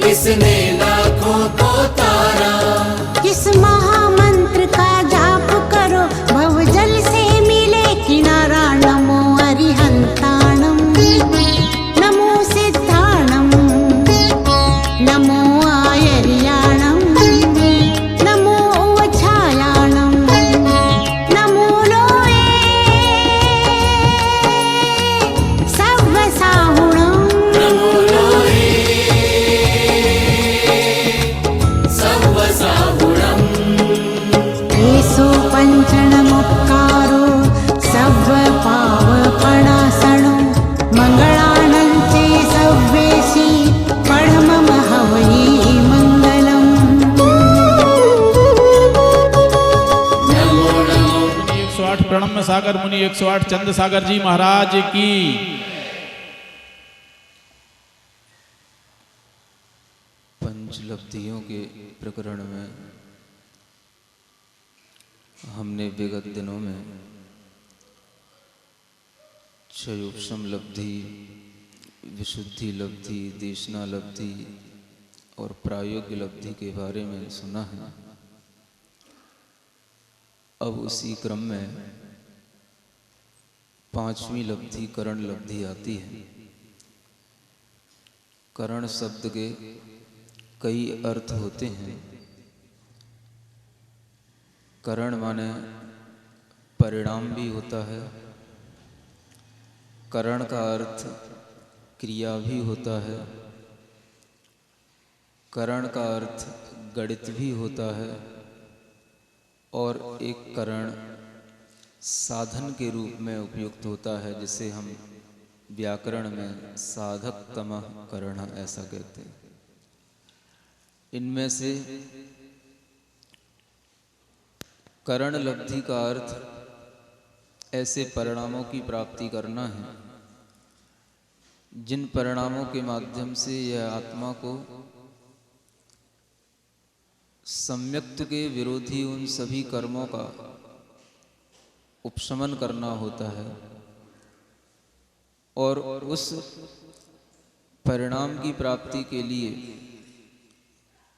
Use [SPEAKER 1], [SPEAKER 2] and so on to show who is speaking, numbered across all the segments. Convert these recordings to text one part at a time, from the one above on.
[SPEAKER 1] इसने लाखों को तारा।
[SPEAKER 2] इस महामंत्र का जाप करो, भवजल से मिले किनारा। नमो अरिहंताणम, नमो सिद्धाणम, नमो आयर्याणम, नमो उवछायाणम, नमो लोये सव्वसाहुणम।
[SPEAKER 1] नमो लोये सव्वसाहुणम्।
[SPEAKER 2] एषो पञ्चणमुक्कारो सव्वपावपणासनो, मङ्गलानं चे सव्वेशी पढमम हवै मङ्गलम्।
[SPEAKER 3] 108 प्रणम्य सागर मुनि 108 चंद सागर जी महाराज की।
[SPEAKER 4] पंचलब्धियों के प्रकरण में हमने विगत दिनों में क्षयोपशम लब्धि, विशुद्धि लब्धि, देशना लब्धि और प्रायोग्य लब्धि के बारे में सुना है। अब उसी क्रम में पांचवी लब्धि करण लब्धि आती है। करण शब्द के कई अर्थ होते हैं। करण माने परिणाम भी होता है। करण का अर्थ क्रिया भी होता है। करण का अर्थ गणित भी होता है। और एक करण साधन के रूप में उपयुक्त होता है, जिसे हम व्याकरण में साधकतमः करण ऐसा कहते हैं। इनमें से करण लब्धि का अर्थ ऐसे परिणामों की प्राप्ति करना है जिन परिणामों के माध्यम से यह आत्मा को सम्यक्त के विरोधी उन सभी कर्मों का उपशमन करना होता है। और उस परिणाम की प्राप्ति के लिए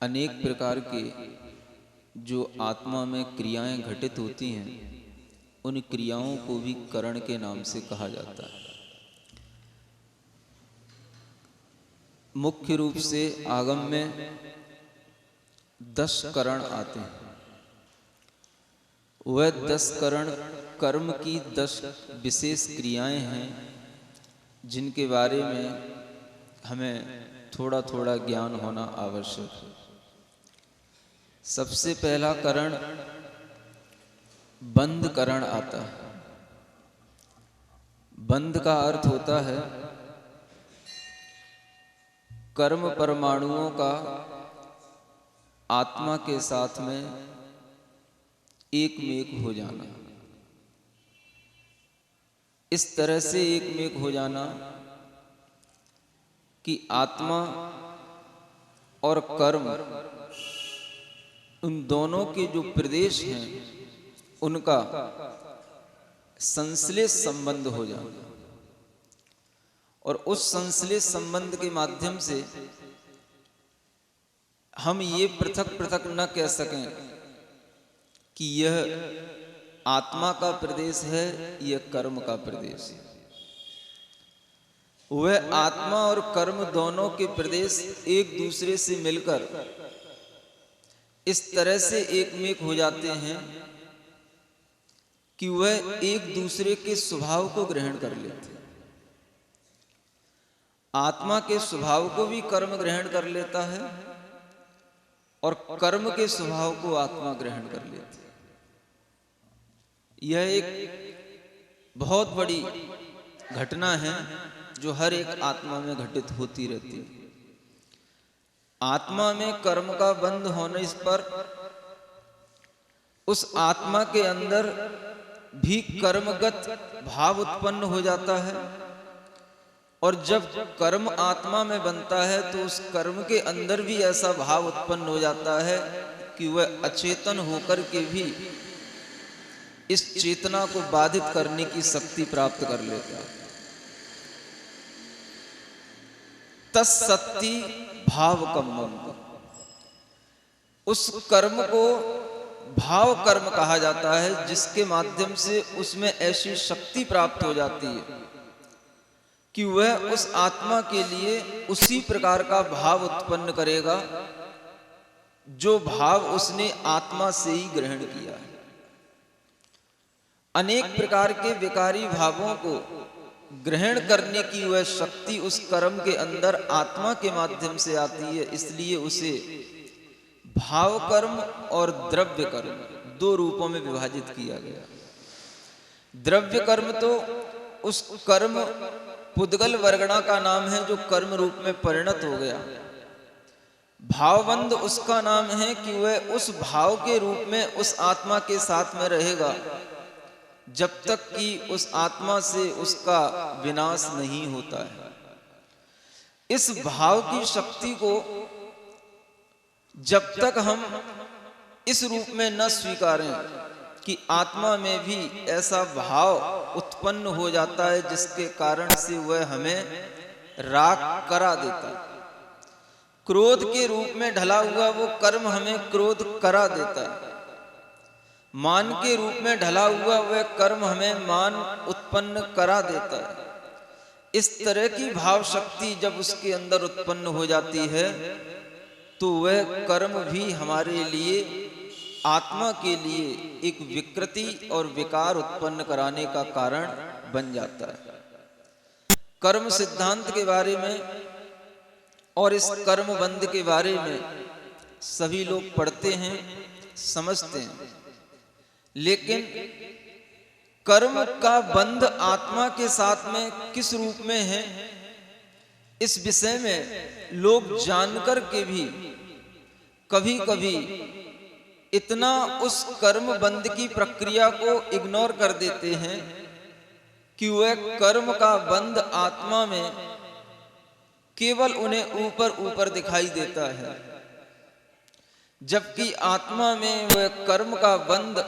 [SPEAKER 4] अनेक प्रकार के जो आत्मा में क्रियाएं घटित होती हैं, उन क्रियाओं को भी करण के नाम से कहा जाता है। मुख्य रूप से आगम में 10 करण आते हैं। वह 10 करण कर्म की 10 विशेष क्रियाएं हैं जिनके बारे में हमें थोड़ा थोड़ा ज्ञान होना आवश्यक है। सबसे पहला करण बंध करण आता है। बंध का अर्थ होता है कर्म परमाणुओं का आत्मा के साथ में एक मेक हो जाना। इस तरह से एक मेक हो जाना कि आत्मा और कर्म उन दोनों के जो प्रदेश हैं उनका संश्लेष संबंध हो जाना। और उस संश्लेष संबंध के माध्यम से हम ये पृथक पृथक न कह सकें कि यह आत्मा का प्रदेश है, यह कर्म का प्रदेश है। वह आत्मा और कर्म दोनों के प्रदेश एक दूसरे से मिलकर इस तरह से एकमेक हो जाते हैं कि वह एक दूसरे के स्वभाव को ग्रहण कर लेते हैं। आत्मा के स्वभाव को भी कर्म ग्रहण कर लेता है और कर्म के स्वभाव को आत्मा ग्रहण कर लेती है। यह एक बहुत बड़ी घटना है जो हर एक आत्मा में घटित होती रहती है। आत्मा में कर्म का बंध होने पर उस आत्मा के अंदर भी कर्मगत भाव उत्पन्न हो जाता है। और जब कर्म आत्मा में बनता है तो उस कर्म के अंदर भी ऐसा भाव उत्पन्न हो जाता है कि वह अचेतन होकर के भी इस चेतना को बाधित करने की शक्ति प्राप्त कर लेता है। तत्सत्ति भाव कम्मम। उस कर्म को भाव कर्म कहा जाता है, जिसके माध्यम से उसमें ऐसी शक्ति प्राप्त हो जाती है कि वह उस आत्मा के लिए उसी प्रकार का भाव उत्पन्न करेगा जो भाव उसने आत्मा से ही ग्रहण किया है। अनेक प्रकार के विकारी भावों को ग्रहण करने की वह शक्ति उस कर्म के अंदर आत्मा के माध्यम से आती है, इसलिए उसे भाव कर्म और द्रव्य कर्म दो रूपों में विभाजित किया गया। द्रव्य कर्म तो उस कर्म पुद्गल वर्गणा का नाम है जो कर्म रूप में परिणत हो गया। भावबंध उसका नाम है कि वह उस भाव के रूप में उस आत्मा के साथ में रहेगा जब तक कि उस आत्मा से उसका विनाश नहीं होता है। इस भाव की शक्ति को जब तक हम इस रूप में न स्वीकारें कि आत्मा में भी ऐसा भाव उत्पन्न हो जाता है जिसके कारण से वह हमें राग करा देता है, क्रोध के रूप में ढला हुआ वो कर्म हमें क्रोध करा देता है, मान के रूप में ढला हुआ वह कर्म हमें मान उत्पन्न करा देता है। इस तरह की भाव शक्ति जब उसके अंदर उत्पन्न हो जाती है तो वह कर्म भी हमारे लिए, आत्मा के लिए एक विकृति और विकार उत्पन्न कराने का कारण बन जाता है। कर्म सिद्धांत के बारे में और इस कर्म बंध के बारे में सभी लोग पढ़ते हैं, समझते हैं, लेकिन कर्म का बंध आत्मा के साथ में किस रूप में है, इस विषय में लोग जानकर के भी कभी कभी इतना उस कर्म बंध की प्रक्रिया को इग्नोर कर देते हैं कि वह कर्म का बंध आत्मा में केवल उन्हें ऊपर ऊपर दिखाई देता है, जबकि आत्मा में वह कर्म का बंध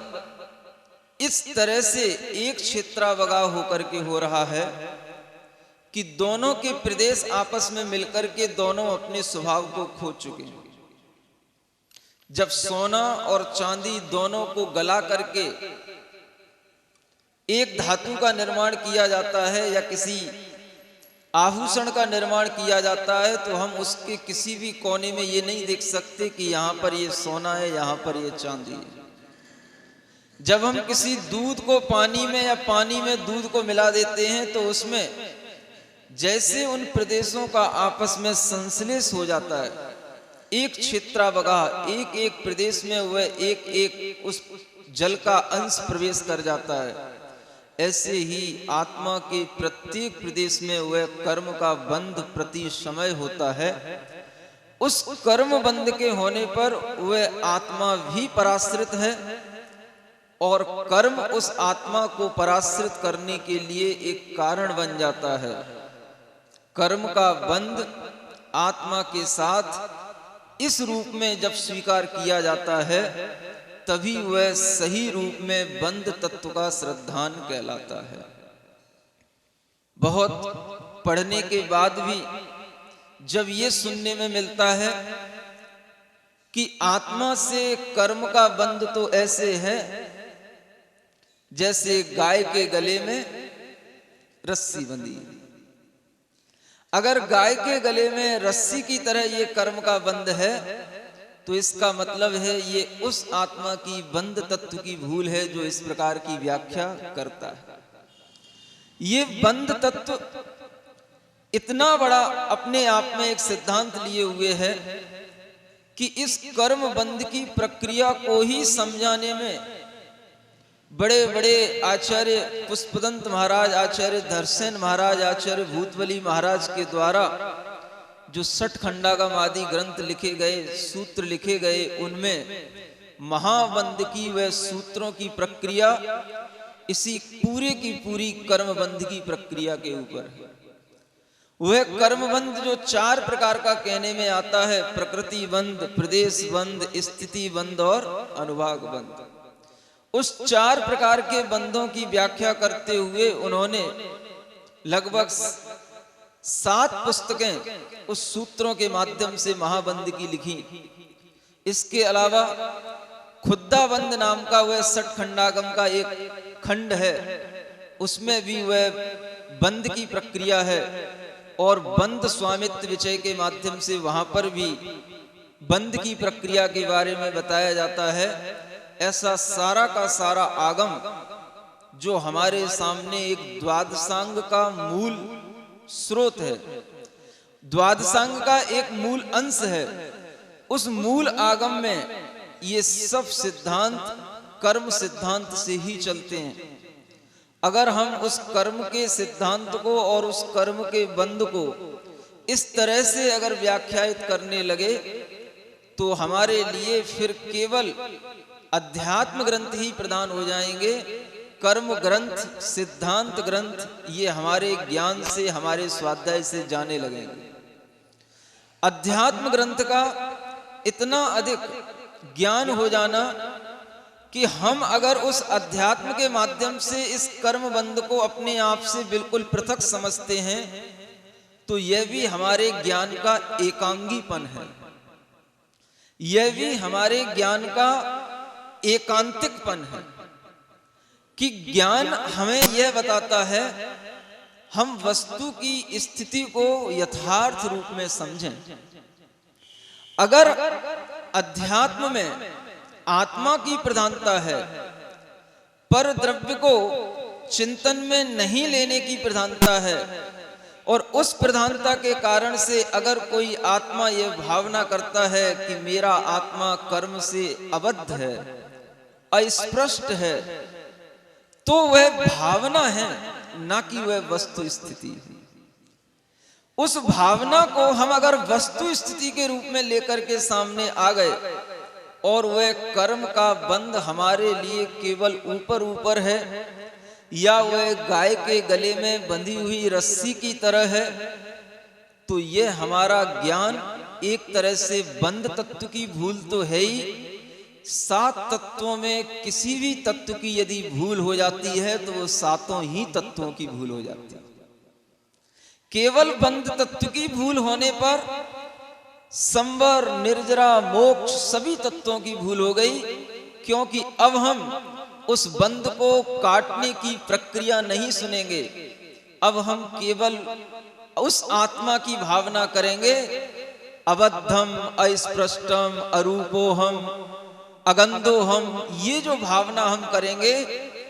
[SPEAKER 4] इस तरह से एक क्षेत्रावगा होकर के हो रहा है कि दोनों के प्रदेश आपस में मिलकर के दोनों अपने स्वभाव को खो चुके हैं। जब सोना और चांदी दोनों को गला करके एक धातु का निर्माण किया जाता है या किसी आभूषण का निर्माण किया जाता है तो हम उसके किसी भी कोने में ये नहीं देख सकते कि यहाँ पर ये सोना है, यहाँ पर ये चांदी है। जब हम किसी दूध को पानी में या पानी में दूध को मिला देते हैं तो उसमें जैसे उन प्रदेशों का आपस में संश्लेष हो जाता है, एक क्षेत्रावगा, एक एक प्रदेश में वह एक एक उस जल का अंश प्रवेश कर जाता है, ऐसे ही आत्मा के प्रत्येक प्रदेश में वह कर्म का बंध प्रति समय होता है। उस कर्म बंध के होने पर वह आत्मा भी पराश्रित है और कर्म उस आत्मा को पराश्रित करने के लिए एक कारण बन जाता है। कर्म का बंध आत्मा के साथ इस रूप में जब स्वीकार किया जाता है तभी वह सही रूप में बंध तत्व का श्रद्धान कहलाता है। बहुत पढ़ने के बाद भी जब ये सुनने में मिलता है कि आत्मा से कर्म का बंध तो ऐसे है जैसे गाय के गले में रस्सी बंधी, अगर गाय के गले में रस्सी की तरह ये कर्म का बंध है तो इसका मतलब है ये उस आत्मा की बंध तत्व की भूल है जो इस प्रकार की व्याख्या करता है। ये बंध तत्व इतना बड़ा अपने आप में एक सिद्धांत लिए हुए है कि इस कर्म बंध की प्रक्रिया को ही समझाने में बड़े बड़े आचार्य पुष्पदंत महाराज, आचार्य धरसेन महाराज, आचार्य भूतबली महाराज के द्वारा जो 60 खंडागम आदि ग्रंथ लिखे गए, सूत्र लिखे गए, उनमें महाबंध की वह सूत्रों की प्रक्रिया इसी पूरे की पूरी कर्मबंध की प्रक्रिया के ऊपर है। वह कर्मबंध जो 4 प्रकार का कहने में आता है, प्रकृति बंध, प्रदेश बंध, स्थिति बंध और अनुभाग बंध। उस 4 प्रकार के बंधों की व्याख्या करते हुए उन्होंने लगभग 7 पुस्तकें उस सूत्रों के माध्यम से महाबंद की लिखी। इसके अलावा खुद्दाबंद नाम का वह 60 खंडागम का एक खंड है, उसमें भी वह बंद की प्रक्रिया है। और बंद स्वामित्व विषय के माध्यम से वहां पर भी बंद की प्रक्रिया के बारे में बताया जाता है। ऐसा सारा का सारा आगम जो हमारे सामने एक द्वादशांग का मूल स्रोत है, द्वादशांग का एक मूल अंश है, उस मूल आगम में ये सब सिद्धांत कर्म सिद्धांत से ही चलते हैं। अगर हम उस कर्म के सिद्धांत को और उस कर्म के बंध को इस तरह से अगर व्याख्यायित करने लगे तो हमारे लिए फिर केवल अध्यात्म ग्रंथ ही प्रदान हो जाएंगे। कर्म ग्रंथ, सिद्धांत ग्रंथ ये हमारे ज्ञान से, हमारे स्वाध्याय से जाने लगेंगे। अध्यात्म ग्रंथ का इतना अधिक ज्ञान हो जाना कि हम अगर उस अध्यात्म के माध्यम से इस कर्म बंध को अपने आप से बिल्कुल पृथक समझते हैं तो यह भी हमारे ज्ञान का एकांगीपन है, यह भी हमारे ज्ञान का एकांतिकपन है कि ज्ञान हमें यह बताता है हम वस्तु की स्थिति को यथार्थ रूप में समझें। अगर अध्यात्म में आत्मा की प्रधानता है, पर द्रव्य को चिंतन में नहीं लेने की प्रधानता है, और उस प्रधानता के कारण से अगर कोई आत्मा यह भावना करता है कि मेरा आत्मा कर्म से अबद्ध है, अस्पृष्ट है, तो वह भावना है, ना कि वह वस्तु स्थिति है। उस भावना को हम अगर वस्तु स्थिति के रूप में लेकर के सामने आ गए और वह कर्म का बंध हमारे लिए केवल ऊपर ऊपर है या वह गाय के गले में बंधी हुई रस्सी की तरह है, तो यह हमारा ज्ञान एक तरह से बंध तत्व की भूल तो है ही। 7 तत्वों में किसी भी तत्व की यदि भूल हो जाती है तो वो 7 ही तत्वों की भूल हो जाती है। केवल बंध तत्व की भूल होने पर संवर, निर्जरा, मोक्ष सभी तत्वों की भूल हो गई, क्योंकि अब हम उस बंध को काटने की प्रक्रिया नहीं सुनेंगे। अब हम केवल उस आत्मा की भावना करेंगे, अबद्धम, अस्पृष्टम, अरूपोहम, अगंधोहम। ये जो भावना हम करेंगे,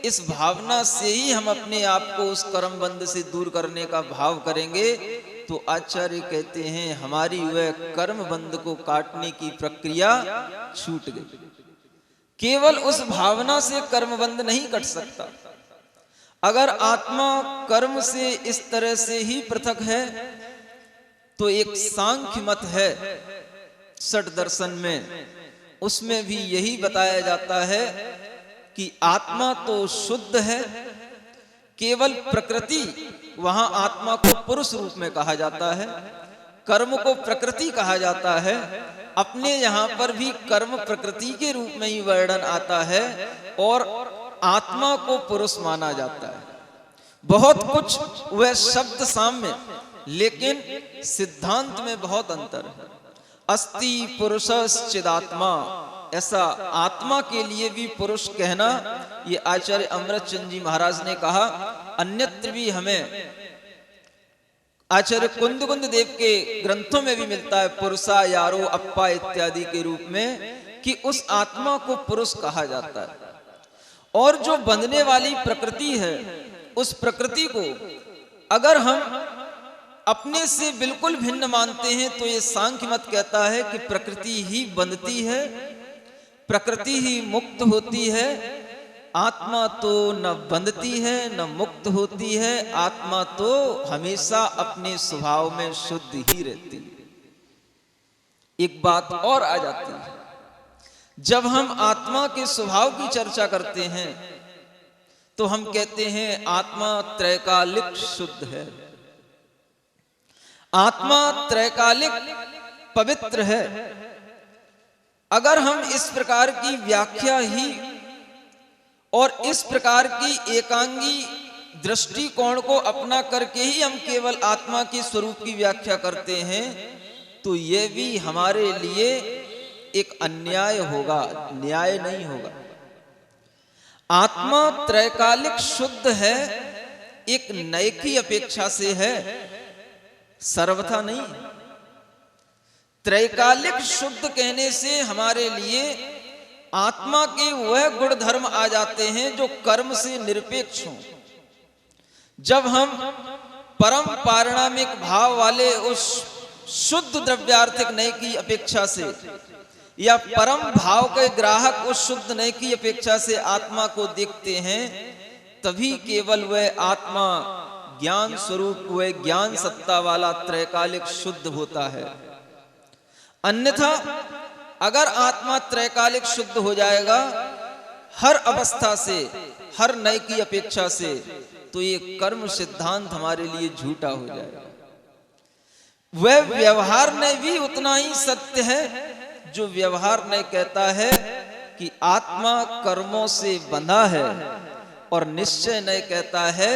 [SPEAKER 4] इस भावना से ही हम अपने आप को उस कर्म बंध से दूर करने का भाव करेंगे। तो आचार्य कहते हैं हमारी वह कर्म बंध को काटने की प्रक्रिया छूट गई। केवल उस भावना से कर्म बंध नहीं कट सकता। अगर आत्मा कर्म से इस तरह से ही पृथक है तो एक सांख्य मत है षट दर्शन में, उसमें भी यही बताया जाता है कि आत्मा तो शुद्ध है, केवल प्रकृति, वहां आत्मा को पुरुष रूप में कहा जाता है, कर्म को प्रकृति कहा जाता है। अपने यहां पर भी कर्म प्रकृति के रूप में ही वर्णन आता है और आत्मा को पुरुष माना जाता है। बहुत कुछ वह शब्द साम्य, लेकिन सिद्धांत में बहुत अंतर है। अस्ति पुरुषश्चिदात्मा, ऐसा आत्मा के लिए भी पुरुष कहना, ये आचार्य अमृतचंद जी महाराज ने कहा। अन्यत्र भी हमें आचार्य कुंद देव के ग्रंथों में भी मिलता है, पुरुषा, यारो, अप्पा इत्यादि के रूप में, कि उस आत्मा को पुरुष कहा जाता है। और जो बंधने वाली प्रकृति है, उस प्रकृति को अगर हम अपने से बिल्कुल भिन्न मानते हैं तो ये सांख्य मत कहता है कि प्रकृति ही बंधती है, प्रकृति ही मुक्त होती है, आत्मा तो न बंधती है न मुक्त होती है, आत्मा तो हमेशा अपने स्वभाव में शुद्ध ही रहती है। एक बात और आ जाती है, जब हम आत्मा के स्वभाव की चर्चा करते हैं तो हम कहते हैं आत्मा त्रैकालिक शुद्ध है, आत्मा त्रैकालिक पवित्र है। अगर हम इस प्रकार की व्याख्या ही और इस प्रकार की एकांगी दृष्टिकोण को अपना करके ही हम केवल आत्मा के स्वरूप की व्याख्या करते हैं तो यह भी हमारे लिए एक अन्याय होगा, न्याय नहीं होगा। आत्मा त्रैकालिक शुद्ध है, एक नए की अपेक्षा से है, सर्वथा नहीं। त्रैकालिक शुद्ध कहने से हमारे लिए आत्मा के वह गुण धर्म आ जाते हैं जो कर्म से निरपेक्ष हों। जब हम परम पारिणामिक भाव वाले उस शुद्ध द्रव्यार्थिक नय की अपेक्षा से या परम भाव के ग्राहक उस शुद्ध नय की अपेक्षा से आत्मा को देखते हैं, तभी केवल वह आत्मा ज्ञान स्वरूप, वह ज्ञान सत्ता वाला त्रैकालिक शुद्ध होता है। अन्यथा अगर आत्मा त्रैकालिक शुद्ध हो जाएगा हर अवस्था से, हर नय की अपेक्षा से, तो ये कर्म सिद्धांत हमारे लिए झूठा हो जाएगा। वह व्यवहार में भी उतना ही सत्य है जो व्यवहार में कहता है कि आत्मा कर्मों से बंधा है, और निश्चय नहीं कहता है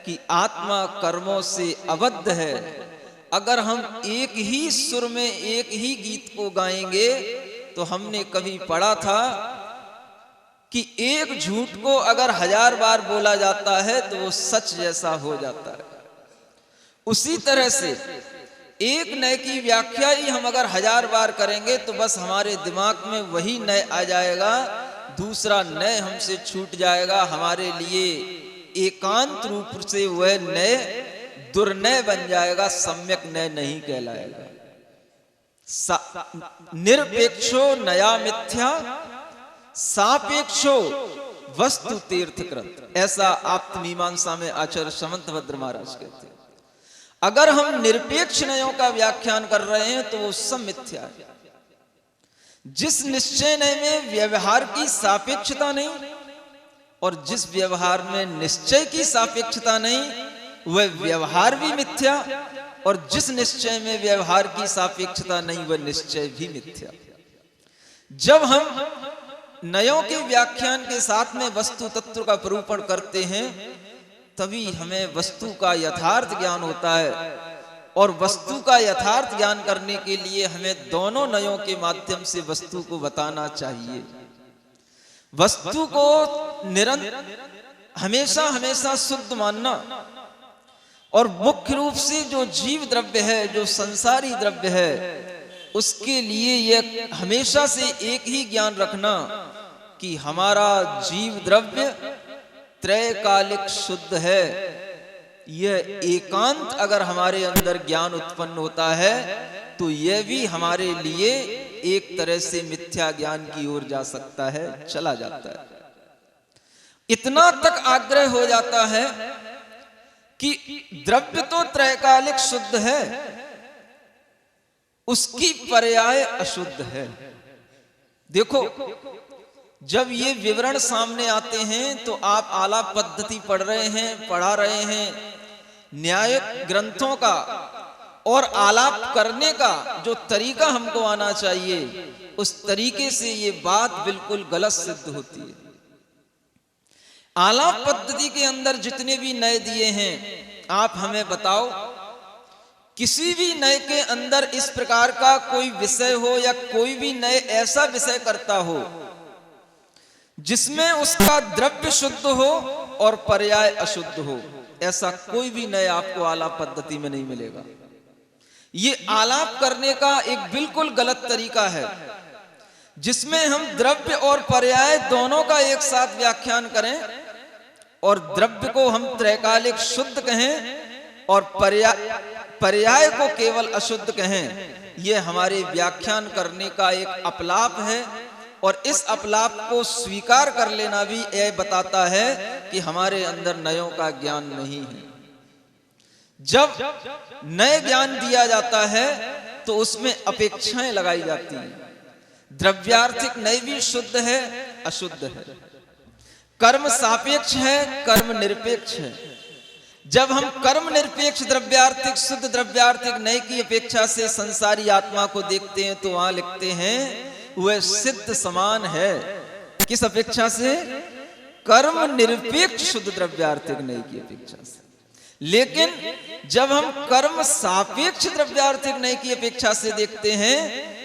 [SPEAKER 4] कि आत्मा कर्मों से अबद्ध है। अगर हम एक ही सुर में एक ही गीत को गाएंगे तो हमने कभी पढ़ा था कि एक झूठ को अगर 1000 बार बोला जाता है तो वो सच जैसा हो जाता है। उसी तरह से एक नय की व्याख्या ही हम अगर 1000 बार करेंगे तो बस हमारे दिमाग में वही नय आ जाएगा, दूसरा नय हमसे छूट जाएगा। हमारे लिए एकांत रूप से वह नय दुर्नय बन जाएगा, सम्यक नय नहीं कहलाएगा। निरपेक्षो नया मिथ्या सापेक्षो वस्तु तीर्थकृत, ऐसा आप्त मीमांसा में आचार्य समंतभद्र महाराज कहते हैं। अगर हम निरपेक्ष नयों का व्याख्यान कर रहे हैं तो वो सब मिथ्या है। जिस निश्चय नय में व्यवहार की सापेक्षता नहीं और जिस व्यवहार में निश्चय की सापेक्षता नहीं, वह व्यवहार भी मिथ्या, और जिस निश्चय में व्यवहार की सापेक्षता नहीं वह निश्चय भी मिथ्या। जब हम नयों के व्याख्यान के साथ में वस्तु तत्व का प्ररूपण करते हैं तभी हमें वस्तु का यथार्थ ज्ञान होता है, और वस्तु का यथार्थ ज्ञान करने के लिए हमें दोनों नयों के माध्यम से वस्तु को बताना चाहिए। वस्तु को हमेशा हमेशा शुद्ध मानना, और मुख्य रूप से जो जीव द्रव्य है, जो संसारी द्रव्य है, उसके लिए यह हमेशा से एक ही ज्ञान रखना कि हमारा जीव द्रव्य त्रैकालिक शुद्ध है। यह एकांत अगर हमारे अंदर ज्ञान उत्पन्न होता है तो यह भी हमारे लिए एक तरह से मिथ्या ज्ञान की ओर जा सकता है, चला जाता है। इतना तक आग्रह हो जाता है कि द्रव्य तो त्रैकालिक शुद्ध है, उसकी पर्याय अशुद्ध है। देखो, जब ये विवरण सामने आते हैं तो आप आलाप पद्धति पढ़ रहे हैं, पढ़ा रहे हैं, न्यायिक ग्रंथों का और आलाप करने का जो तरीका हमको आना चाहिए, उस तरीके से ये बात बिल्कुल गलत सिद्ध होती है। आलाप पद्धति के अंदर जितने भी नय दिए हैं, आप हमें बताओ, किसी भी नय के अंदर इस प्रकार का कोई विषय हो या कोई भी नय ऐसा विषय करता हो जिसमें उसका द्रव्य शुद्ध हो और पर्याय अशुद्ध हो, ऐसा कोई भी नय आपको आलाप पद्धति में नहीं मिलेगा। ये आलाप करने का एक बिल्कुल गलत तरीका है जिसमें हम द्रव्य और पर्याय दोनों का एक साथ व्याख्यान करें, और द्रव्य को हम त्रैकालिक शुद्ध कहें और पर्याय को केवल अशुद्ध कहें। यह हमारे व्याख्यान करने का एक अपलाप है, और इस अपलाप को स्वीकार कर लेना भी यह बताता है कि हमारे अंदर नयों का ज्ञान नहीं है। जब नए ज्ञान दिया जाता है तो उसमें अपेक्षाएं लगाई जाती हैं। द्रव्यार्थिक नय भी शुद्ध है, अशुद्ध है। कर्म सापेक्ष है, कर्म निरपेक्ष है। जब हम कर्म निरपेक्ष द्रव्यार्थिक शुद्ध द्रव्यार्थिक नय की अपेक्षा से संसारी आत्मा को देखते हैं तो वहां लिखते हैं वह सिद्ध समान है। किस अपेक्षा से? कर्म निरपेक्ष शुद्ध द्रव्यार्थिक नई की अपेक्षा से। लेकिन जब हम कर्म सापेक्ष द्रव्यार्थिक नई की अपेक्षा से देखते हैं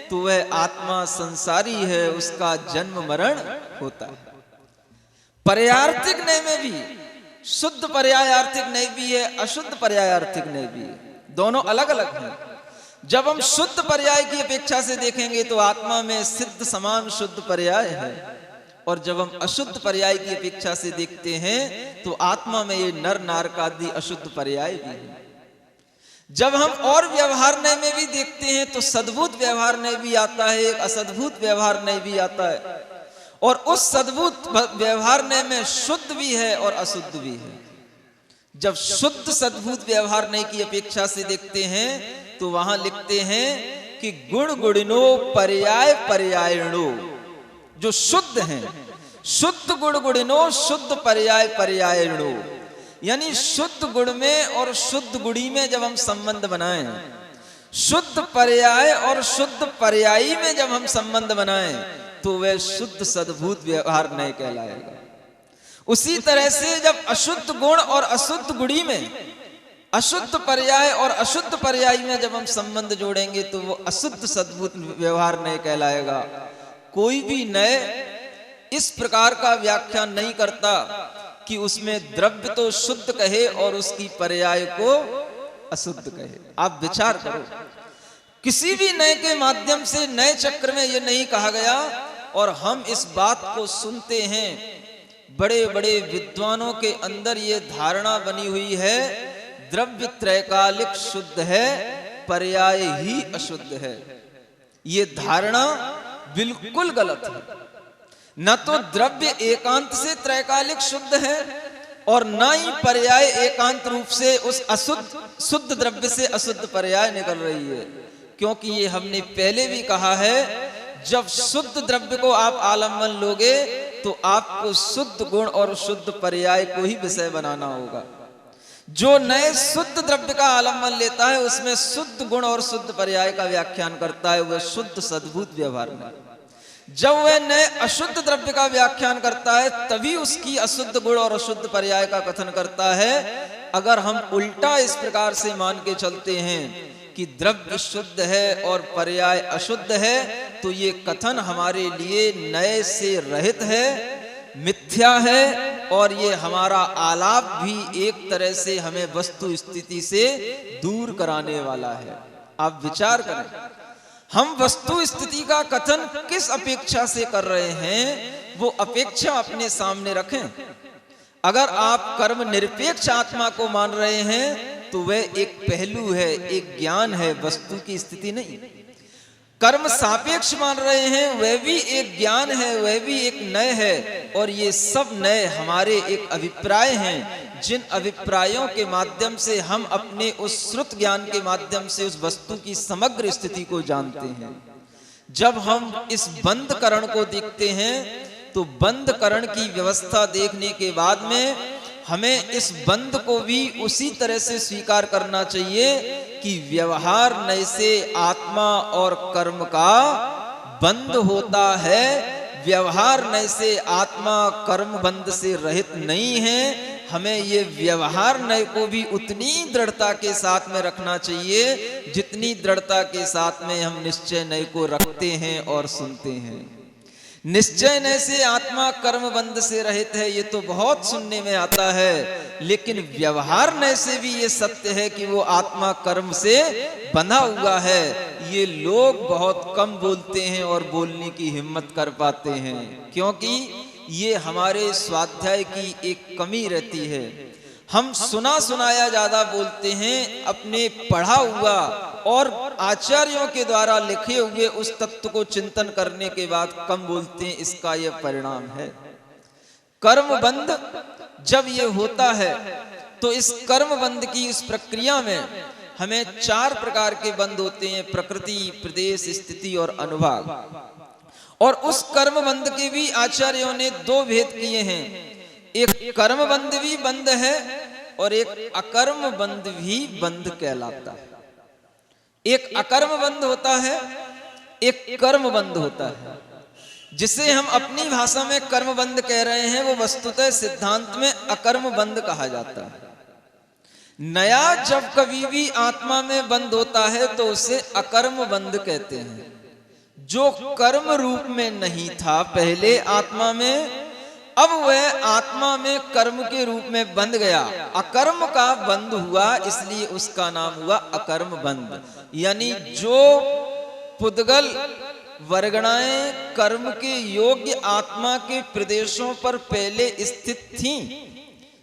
[SPEAKER 4] तो वह आत्मा संसारी है, उसका जन्म मरण होता है। पर्यायार्थिक नय में भी शुद्ध पर्यायार्थिक नय भी है, अशुद्ध पर्यायार्थिक नय भी है, दोनों अलग अलग हैं। जब हम शुद्ध पर्याय की अपेक्षा से देखेंगे तो आत्मा में सिद्ध समान शुद्ध पर्याय है, और जब हम अशुद्ध पर्याय की अपेक्षा से देखते हैं तो आत्मा में ये नर नारक आदि अशुद्ध पर्याय भी है। जब हम और व्यवहार नय में भी देखते हैं तो सद्भूत व्यवहार नय भी आता है, एक असद्भूत व्यवहार नय भी आता है, और उस सद्भूत व्यवहार नय में शुद्ध भी है और अशुद्ध भी है। जब शुद्ध सद्भूत व्यवहार नय की अपेक्षा से देखते हैं तो वहां लिखते हैं कि गुण गुणिनो पर्याय पर्यायणो, जो शुद्ध हैं, शुद्ध गुण गुणिनो शुद्ध पर्याय पर्यायणो, यानी शुद्ध गुण में और शुद्ध गुणी में जब हम संबंध बनाएं, शुद्ध पर्याय और शुद्ध पर्यायी में जब हम संबंध बनाएं तो वह शुद्ध सद्भूत व्यवहार नय कहलाएगा। उसी तरह से जब अशुद्ध गुण और अशुद्ध गुणी में, अशुद्ध पर्याय और अशुद्ध पर्यायी में जब हम संबंध जोड़ेंगे तो वो अशुद्ध सद्भूत व्यवहार नय कहलाएगा। कोई भी नय इस प्रकार का व्याख्यान नहीं करता कि उसमें द्रव्य तो शुद्ध कहे और उसकी पर्याय को अशुद्ध कहे। आप विचार करो, किसी भी नय के माध्यम से नए चक्र में यह नहीं कहा गया, और हम इस बात को सुनते हैं, बड़े बड़े विद्वानों के अंदर ये धारणा बनी हुई है द्रव्य त्रैकालिक शुद्ध है, पर्याय ही अशुद्ध है। ये धारणा बिल्कुल गलत है। न तो द्रव्य एकांत से त्रैकालिक शुद्ध है और न ही पर्याय एकांत रूप से उस अशुद्ध शुद्ध द्रव्य से अशुद्ध पर्याय निकल रही है। क्योंकि ये हमने पहले भी कहा है, जब शुद्ध द्रव्य को आप आलम्बन लोगे तो आपको शुद्ध गुण और शुद्ध पर्याय को ही विषय बनाना होगा। जो नए शुद्ध द्रव्य का आलम्बन लेता है उसमें शुद्ध गुण और शुद्ध पर्याय का व्याख्यान करता है, वह शुद्ध सद्भूत व्यवहार में। जब वह नए अशुद्ध द्रव्य का व्याख्यान करता है तभी उसकी अशुद्ध गुण और अशुद्ध पर्याय का कथन करता है। अगर हम उल्टा इस प्रकार से मान के चलते हैं कि द्रव्य शुद्ध है और पर्याय अशुद्ध है तो ये कथन हमारे लिए नए से रहित है, मिथ्या है, और ये हमारा आलाप भी एक तरह से हमें वस्तु स्थिति से दूर कराने वाला है। आप विचार करें, हम वस्तु स्थिति का कथन किस अपेक्षा से कर रहे हैं, वो अपेक्षा अपने सामने रखें। अगर आप कर्म निरपेक्ष आत्मा को मान रहे हैं तो वह एक पहलू है, एक ज्ञान है, वस्तु की स्थिति नहीं। कर्म सापेक्ष मान रहे हैं, वह भी एक ज्ञान है, वह भी एक नय है, और ये सब नय हमारे एक अभिप्राय हैं, जिन अभिप्रायों के माध्यम से हम अपने उस श्रुत ज्ञान के माध्यम से उस वस्तु की समग्र स्थिति को जानते हैं। जब हम इस बंद करण को देखते हैं तो बंद करण की व्यवस्था देखने के बाद में हमें इस बंद को भी उसी तरह से स्वीकार करना चाहिए कि व्यवहार नय से आत्मा और कर्म का बंद होता है। व्यवहार नय से आत्मा कर्म बंध से रहित नहीं है। हमें ये व्यवहार नय को भी उतनी दृढ़ता के साथ में रखना चाहिए जितनी दृढ़ता के साथ में हम निश्चय नय को रखते हैं और सुनते हैं। निश्चय नय से आत्मा कर्म बंध से रहित है, ये तो बहुत सुनने में आता है, लेकिन व्यवहार नय से भी ये सत्य है कि वो आत्मा कर्म से बंधा हुआ है। ये लोग बहुत कम बोलते हैं और बोलने की हिम्मत कर पाते हैं, क्योंकि ये हमारे स्वाध्याय की एक कमी रहती है। हम सुना सुनाया ज्यादा बोलते हैं, अपने पढ़ा हुआ और आचार्यों के द्वारा लिखे हुए उस तत्व को चिंतन करने के बाद कम बोलते हैं। इसका यह परिणाम है। कर्म बंध जब ये होता है तो इस कर्म बंध की इस प्रक्रिया में हमें 4 प्रकार के बंध होते हैं: प्रकृति, प्रदेश, स्थिति और अनुभाग। और उस कर्म बंध के भी आचार्यों ने 2 भेद किए हैं। एक कर्म बंध भी बंध है और एक अकर्म बंध भी बंध कहलाता है। एक अकर्म बंध होता है, एक कर्म बंध होता है। जिसे हम अपनी भाषा में कर्म बंध कह रहे हैं, वो वस्तुतः सिद्धांत में अकर्म बंध कहा जाता है। नया जब कभी भी आत्मा में बंध होता है तो उसे अकर्म बंध कहते हैं। जो कर्म रूप में नहीं था पहले आत्मा में, अब वह आत्मा में कर्म के रूप में बंध गया, अकर्म का बंध हुआ, इसलिए उसका नाम हुआ अकर्म बंध। यानी जो पुद्गल वर्गणाएं कर्म के योग्य आत्मा के प्रदेशों पर पहले स्थित थीं,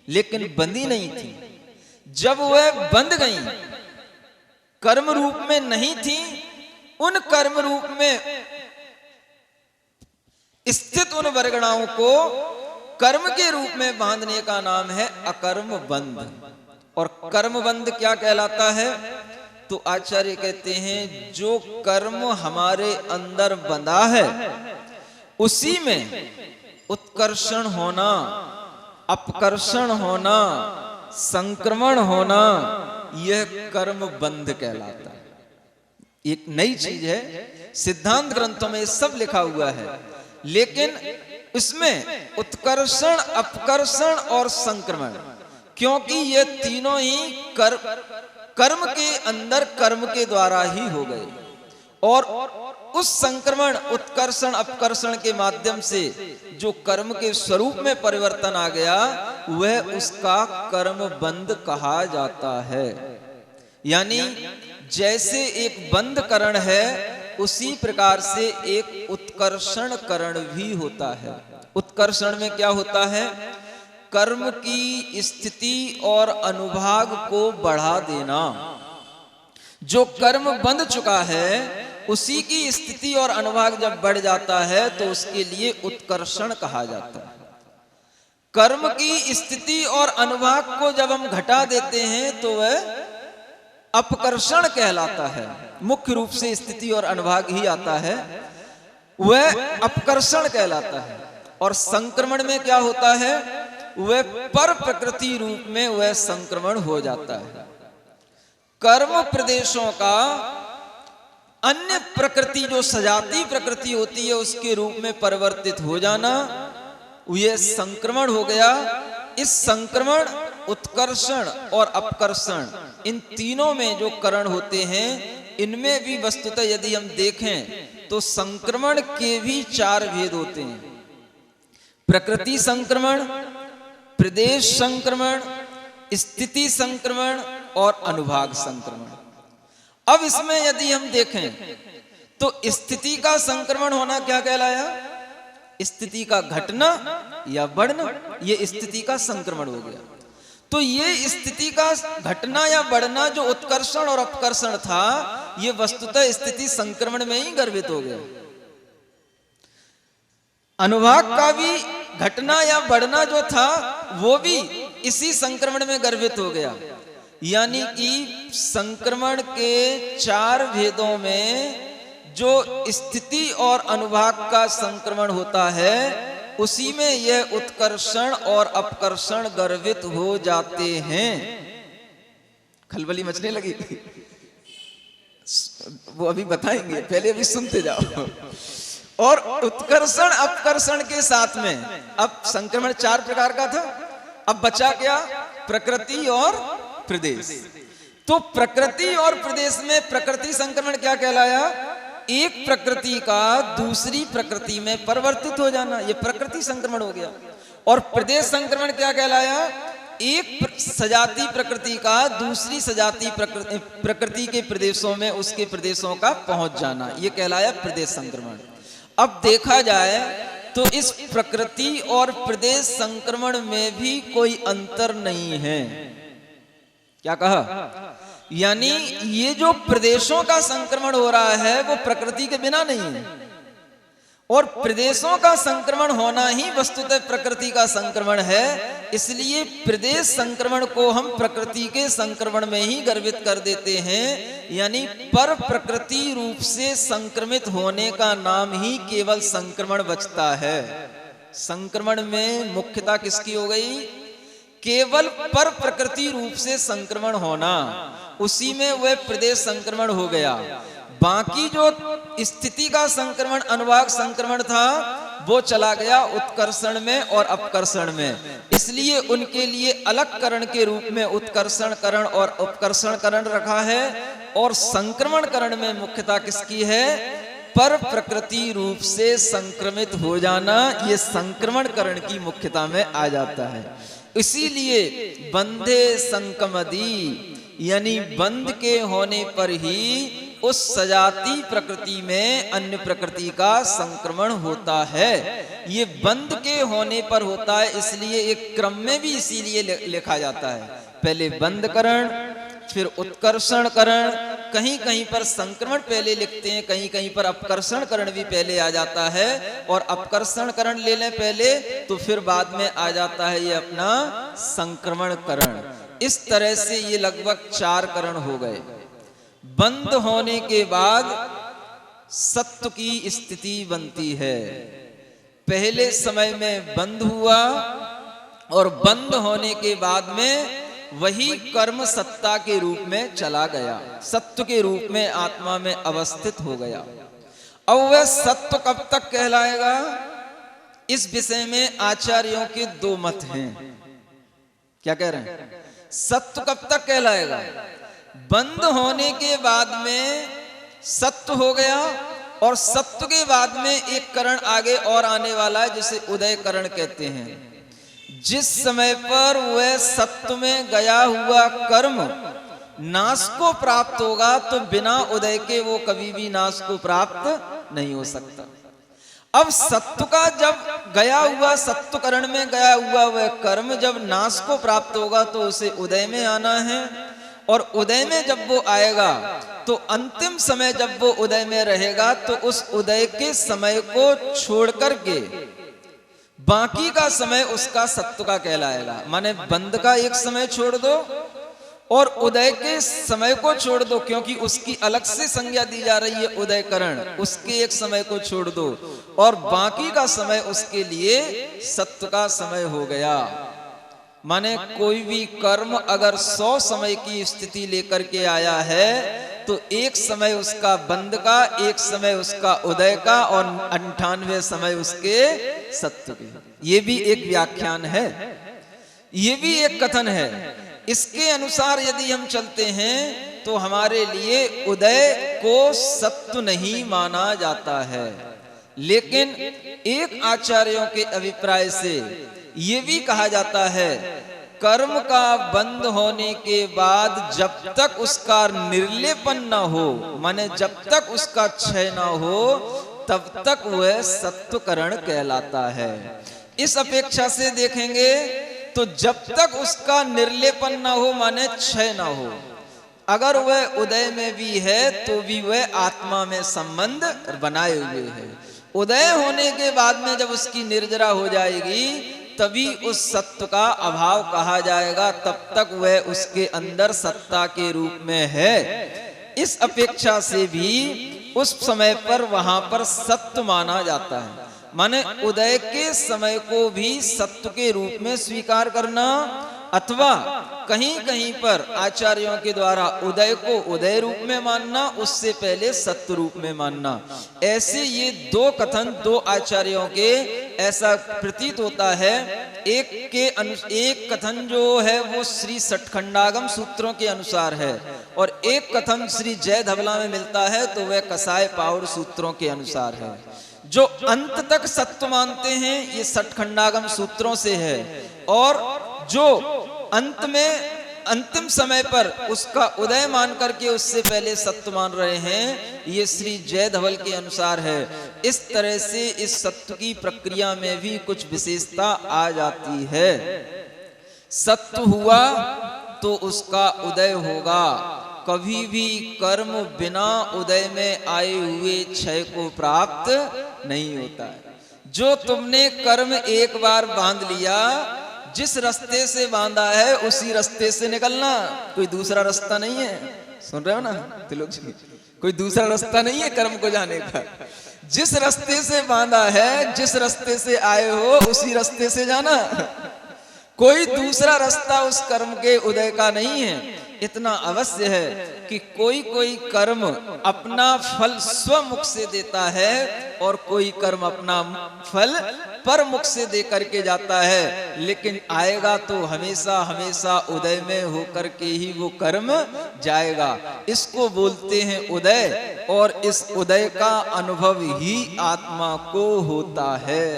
[SPEAKER 4] लेकिन बंधी नहीं थी, जब वह बंध गई, कर्म रूप में नहीं थी, उन कर्म रूप में स्थित उन वर्गणाओं को कर्म के रूप में बांधने का नाम है अकर्म बंध। और कर्म बंध क्या कहलाता है? तो आचार्य कहते हैं जो कर्म हमारे अंदर बंधा है उसी में उत्कर्षण होना, अपकर्षण होना, संक्रमण होना, यह कर्म बंध कहलाता है। एक नई चीज है, सिद्धांत ग्रंथों में सब लिखा हुआ है, लेकिन इसमें उत्कर्षण, अपकर्षण और संक्रमण, क्योंकि ये तीनों ही कर्म के अंदर कर्म के द्वारा ही हो गए, और उस संक्रमण, उत्कर्षण, अपकर्षण के माध्यम से जो कर्म के स्वरूप में परिवर्तन आ गया, वह उसका कर्म बंध कहा जाता है। यानी जैसे एक बंध करण है, उसी प्रकार से एक उत्कर्षण करण भी होता है। उत्कर्षण में क्या होता है? कर्म की स्थिति और अनुभाग को बढ़ा देना। जो कर्म बंध चुका है उसी की स्थिति और अनुभाग जब बढ़ जाता है तो उसके लिए उत्कर्षण कहा जाता है। कर्म की स्थिति और अनुभाग को जब हम घटा देते हैं तो वह अपकर्षण कहलाता है। मुख्य रूप से स्थिति और अनुभाग ही आता है, वह अपकर्षण कहलाता है। और संक्रमण में क्या होता है? वह पर प्रकृति रूप में वह संक्रमण हो जाता है। कर्म प्रदेशों का अन्य प्रकृति, जो सजाती प्रकृति होती है, उसके रूप में परिवर्तित हो जाना, यह संक्रमण हो गया। इस संक्रमण, उत्कर्षण और अपकर्षण, इन तीनों में जो करण होते हैं, इनमें भी वस्तुतः यदि हम देखें तो संक्रमण के भी 4 भेद होते हैं। प्रकृति संक्रमण, प्रदेश संक्रमण, स्थिति संक्रमण और अनुभाग संक्रमण। अब इसमें यदि हम देखें तो स्थिति का संक्रमण होना क्या कहलाया? स्थिति का घटना या बढ़ना, ये स्थिति का संक्रमण हो गया। तो ये स्थिति का घटना या बढ़ना जो उत्कर्षण और अपकर्षण था, ये वस्तुतः स्थिति संक्रमण में ही गर्भित हो गया। अनुभाग का भी घटना या बढ़ना जो था वो भी इसी संक्रमण में गर्भित हो गया। यानी कि संक्रमण के 4 भेदों में जो स्थिति और अनुभाग का संक्रमण होता है, उसी में यह उत्कर्षण और अपकर्षण गर्भित हो जाते हैं। खलबली मचने लगी, वो अभी बताएंगे, पहले अभी सुनते जाओ। और उत्कर्षण अपकर्षण के साथ में अब संक्रमण 4 प्रकार का था, अब बचा क्या? प्रकृति और प्रदेश। तो प्रकृति और प्रदेश में प्रकृति संक्रमण क्या कहलाया? एक प्रकृति का दूसरी प्रकृति में परिवर्तित हो जाना, यह प्रकृति संक्रमण हो गया। और प्रदेश संक्रमण क्या कहलाया? एक सजाती प्रकृति का दूसरी सजाती प्रकृति के प्रदेशों में उसके प्रदेशों का पहुंच जाना, यह कहलाया प्रदेश संक्रमण। अब देखा जाए तो इस प्रकृति और प्रदेश संक्रमण में भी कोई अंतर नहीं है। क्या कहा? यानी ये जो प्रदेशों का संक्रमण हो रहा है वो प्रकृति के बिना नहीं है, और प्रदेशों का संक्रमण होना ही वस्तुतः प्रकृति का संक्रमण है। इसलिए प्रदेश संक्रमण को हम प्रकृति के संक्रमण में ही गर्भित कर देते हैं। यानी पर प्रकृति रूप से संक्रमित होने का नाम ही केवल संक्रमण बचता है। संक्रमण में मुख्यता किसकी हो गई? केवल पर प्रकृति रूप से संक्रमण होना, उसी में वह प्रदेश संक्रमण हो गया। बाकी जो स्थिति का संक्रमण, अनुवाग संक्रमण था, वो चला गया उत्कर्षण में और अपकर्षण में। इसलिए उनके लिए अलग करण के रूप में उत्कर्षण करण और उपकर्षण करण रखा है। और संक्रमण करण में मुख्यता किसकी है? पर प्रकृति रूप से संक्रमित हो जाना, ये संक्रमण करण की मुख्यता में आ जाता है। इसीलिए बंधे संकमदी, यानी बंध के होने पर ही उस सजाती प्रकृति में अन्य प्रकृति का संक्रमण होता है। ये बंध के होने पर होता है, इसलिए एक क्रम में भी इसीलिए लिखा जाता है। पहले बंध करण, फिर उत्कर्षण करण, कहीं कहीं पर संक्रमण पहले लिखते हैं, कहीं कहीं पर अपकर्षण करण भी पहले आ जाता है। और अपकर्षण करण ले लें पहले, तो फिर बाद में आ जाता है ये अपना संक्रमण करण। इस तरह से ये लगभग 4 करण हो गए। बंद होने के बाद सत्व की स्थिति बनती है। पहले समय में बंद हुआ और बंद होने के बाद में वही कर्म सत्ता के रूप में चला गया, सत्व के रूप में आत्मा में अवस्थित हो गया। अब वह सत्व कब तक कहलाएगा, इस विषय में आचार्यों के 2 मत हैं। क्या कह रहे हैं? सत्व कब तक कहलाएगा? बंद होने के बाद में सत्व हो गया, और सत्व के बाद में एक करण आगे और आने वाला है जिसे उदय करण कहते हैं। जिस समय पर वह सत्व में गया हुआ कर्म नाश को प्राप्त होगा, तो बिना उदय के वो कभी भी नाश को प्राप्त नहीं हो सकता। अब सत्व का जब गया हुआ, सत्व करण में गया हुआ वह कर्म जब नाश को प्राप्त होगा, तो उसे उदय में आना है। और उदय में जब वो आएगा, तो अंतिम समय जब वो उदय में रहेगा, तो उस उदय के समय को छोड़ करके बाकी का समय उसका सत्व का कहलाएगा। माने बंद का एक समय छोड़ दो और उदय के समय को छोड़ दो, क्योंकि उसकी अलग से संज्ञा दी जा रही है उदय करण, उसके एक समय को छोड़ दो और बाकी का समय उसके लिए सत्व का समय हो गया। माने कोई भी कर्म अगर 100 समय की स्थिति लेकर के आया है, तो एक समय उसका बंद का, एक समय उसका उदय का और 98 समय उसके सत्व के। ये भी एक व्याख्यान है, ये भी एक कथन है। इसके अनुसार यदि हम चलते हैं तो हमारे लिए उदय को सत्व नहीं माना जाता है। लेकिन एक आचार्यों के अभिप्राय से ये भी कहा जाता है, कर्म का बंद होने के बाद जब तक उसका निर्लेपन न हो, माने जब तक उसका क्षय न हो, तब तक वह सत्वकरण कहलाता है। इस अपेक्षा से देखेंगे तो जब तक उसका निर्लेपन ना हो, माने क्षय ना हो, अगर वह उदय में भी है तो भी वह आत्मा में संबंध बनाए हुए है। उदय होने के बाद में जब उसकी निर्जरा हो जाएगी, तभी उस सत्व का अभाव कहा जाएगा, तब तक वह उसके अंदर सत्ता के रूप में है। इस अपेक्षा से भी उस समय पर वहां पर सत्व माना जाता है। माने उदय के समय को भी सत्व के रूप में स्वीकार करना, अथवा कहीं कहीं पर आचार्यों के द्वारा उदय को उदय रूप में मानना, उससे पहले सत्व रूप में मानना। ऐसे ये 2 कथन 2 आचार्यों के ऐसा प्रतीत होता है। एक कथन जो है वो श्री सठखंडागम सूत्रों के अनुसार है, और एक कथन श्री जय धवला में मिलता है तो वह कसाय पाउर सूत्रों के अनुसार है। जो अंत तक सत्व मानते हैं ये सठखंडागम सूत्रों से है, और जो अंत में अंतिम समय पर उसका उदय मान करके उससे पहले सत्व मान रहे हैं, ये श्री जय धवल के अनुसार है। इस तरह से इस सत्व की प्रक्रिया में भी कुछ विशेषता आ जाती है। सत्व हुआ तो उसका उदय होगा। कभी भी कर्म बिना उदय में आए हुए क्षय को प्राप्त नहीं होता है। जो तुमने कर्म एक बार बांध लिया, जिस रास्ते से बांधा है उसी रास्ते से निकलना, कोई दूसरा रास्ता नहीं है। सुन रहे हो ना तिलक जी, कोई दूसरा रास्ता नहीं है कर्म को जाने का। जिस रास्ते से बांधा है, जिस रास्ते से आए हो उसी रास्ते से जाना, कोई दूसरा रास्ता उस कर्म के उदय का नहीं है। इतना अवश्य है कि कोई कोई कर्म अपना फल स्वमुख से देता है और कोई कर्म अपना फल परमुख से दे करके जाता है, लेकिन आएगा तो हमेशा हमेशा उदय में होकर के ही वो कर्म जाएगा। इसको बोलते हैं उदय, और इस उदय का अनुभव ही आत्मा को होता है।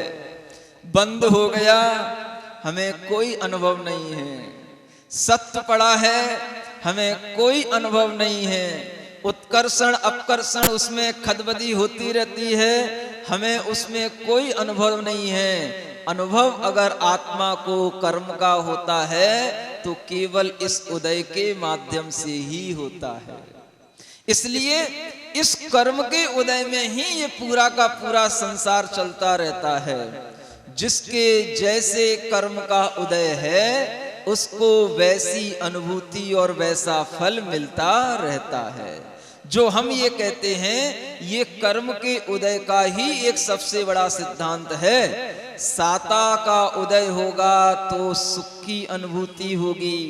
[SPEAKER 4] बंद हो गया, हमें कोई अनुभव नहीं है। सत्य पड़ा है, हमें कोई अनुभव नहीं है। उत्कर्षण अपकर्षण उसमें खदबदी होती रहती है, हमें उसमें कोई अनुभव नहीं है। अनुभव अगर आत्मा को कर्म का होता है तो केवल इस उदय के माध्यम से ही होता है। इसलिए इस कर्म के उदय में ही ये पूरा का पूरा संसार चलता रहता है। जिसके जैसे कर्म का उदय है उसको वैसी अनुभूति और वैसा फल मिलता रहता है। जो हम ये कहते हैं ये कर्म के उदय का ही एक सबसे बड़ा सिद्धांत है। साता का उदय होगा तो सुख की अनुभूति होगी,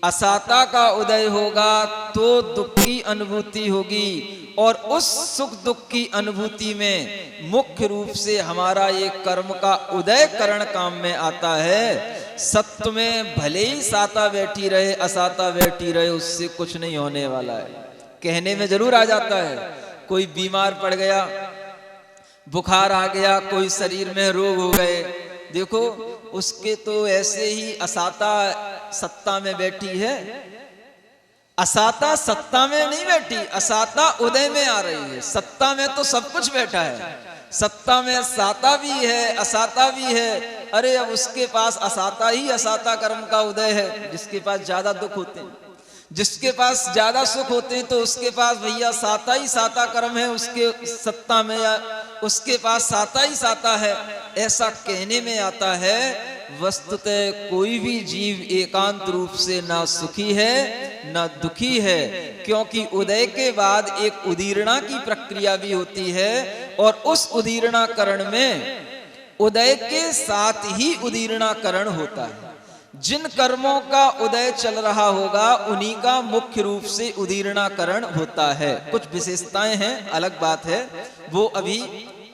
[SPEAKER 4] असाता का उदय होगा तो दुख की अनुभूति होगी, और उस सुख दुख की अनुभूति में मुख्य रूप से हमारा ये कर्म का उदय करण काम में आता है। सत्य में भले ही साता बैठी रहे असाता बैठी रहे उससे कुछ नहीं होने वाला है। कहने में जरूर आ जाता है, कोई बीमार पड़ गया, बुखार आ गया, कोई शरीर में रोग हो गए, देखो उसके तो ऐसे ही असाता सत्ता में बैठी है। असाता सत्ता में नहीं बैठी, असाता उदय में आ रही है। सत्ता में तो सब कुछ बैठा है, सत्ता में साता भी है असाता भी है। अरे अब उसके पास असाता ही असाता कर्म का उदय है। जिसके पास ज्यादा दुख होते हैं, जिसके पास ज्यादा सुख होते हैं, तो उसके पास भैया साता ही साता कर्म है उसके सत्ता में, या उसके पास साता ही साता है, ऐसा कहने में आता है। वस्तुतः कोई भी जीव एकांत रूप से ना सुखी है ना दुखी है, क्योंकि उदय के बाद एक उदीरणा की प्रक्रिया भी होती है, और उस उदीरणाकरण में उदय के साथ ही उदीरणाकरण होता है। जिन कर्मों का उदय चल रहा होगा उन्हीं का मुख्य रूप से उदीरणाकरण होता है। कुछ विशेषताएं हैं, अलग बात है, वो अभी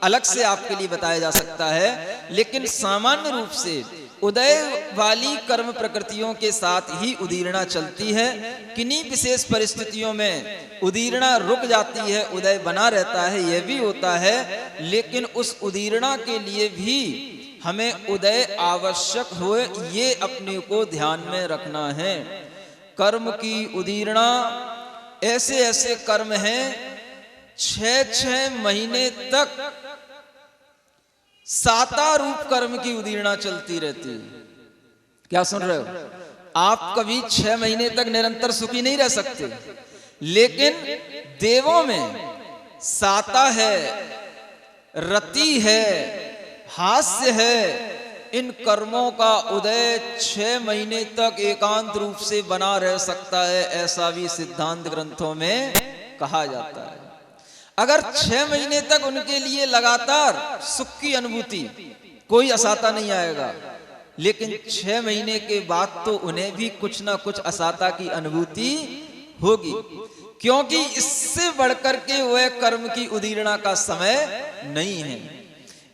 [SPEAKER 4] अलग से आपके लिए बताया जा सकता है, लेकिन सामान्य रूप से उदय वाली कर्म प्रकृतियों के साथ ही उदीरणा चलती है। किन्हीं विशेष परिस्थितियों में उदीरणा रुक जाती है, उदय बना रहता है, यह भी होता है, लेकिन उस उदीरणा के लिए भी हमें उदय आवश्यक हो, ये अपने को ध्यान में रखना है। कर्म की उदीरणा ऐसे ऐसे कर्म हैं 6-6 महीने तक साता रूप कर्म की उदीरणा चलती रहती है। क्या सुन रहे हो? आप कभी 6 महीने तक निरंतर सुखी नहीं रह सकते, लेकिन देवों में साता है, रति है, हास्य है। इन कर्मों का उदय 6 महीने तक एकांत रूप से बना रह सकता है, ऐसा भी सिद्धांत ग्रंथों में कहा जाता है। अगर 6 महीने तक उनके लिए लगातार सुख की अनुभूति, कोई असाता नहीं आएगा, लेकिन 6 महीने के बाद तो उन्हें भी कुछ ना कुछ असाता की अनुभूति होगी, क्योंकि इससे बढ़कर के वह कर्म की उदीरणा का समय नहीं है।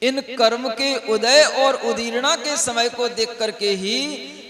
[SPEAKER 4] इन कर्म के उदय और उदीरणा के समय को देख करके ही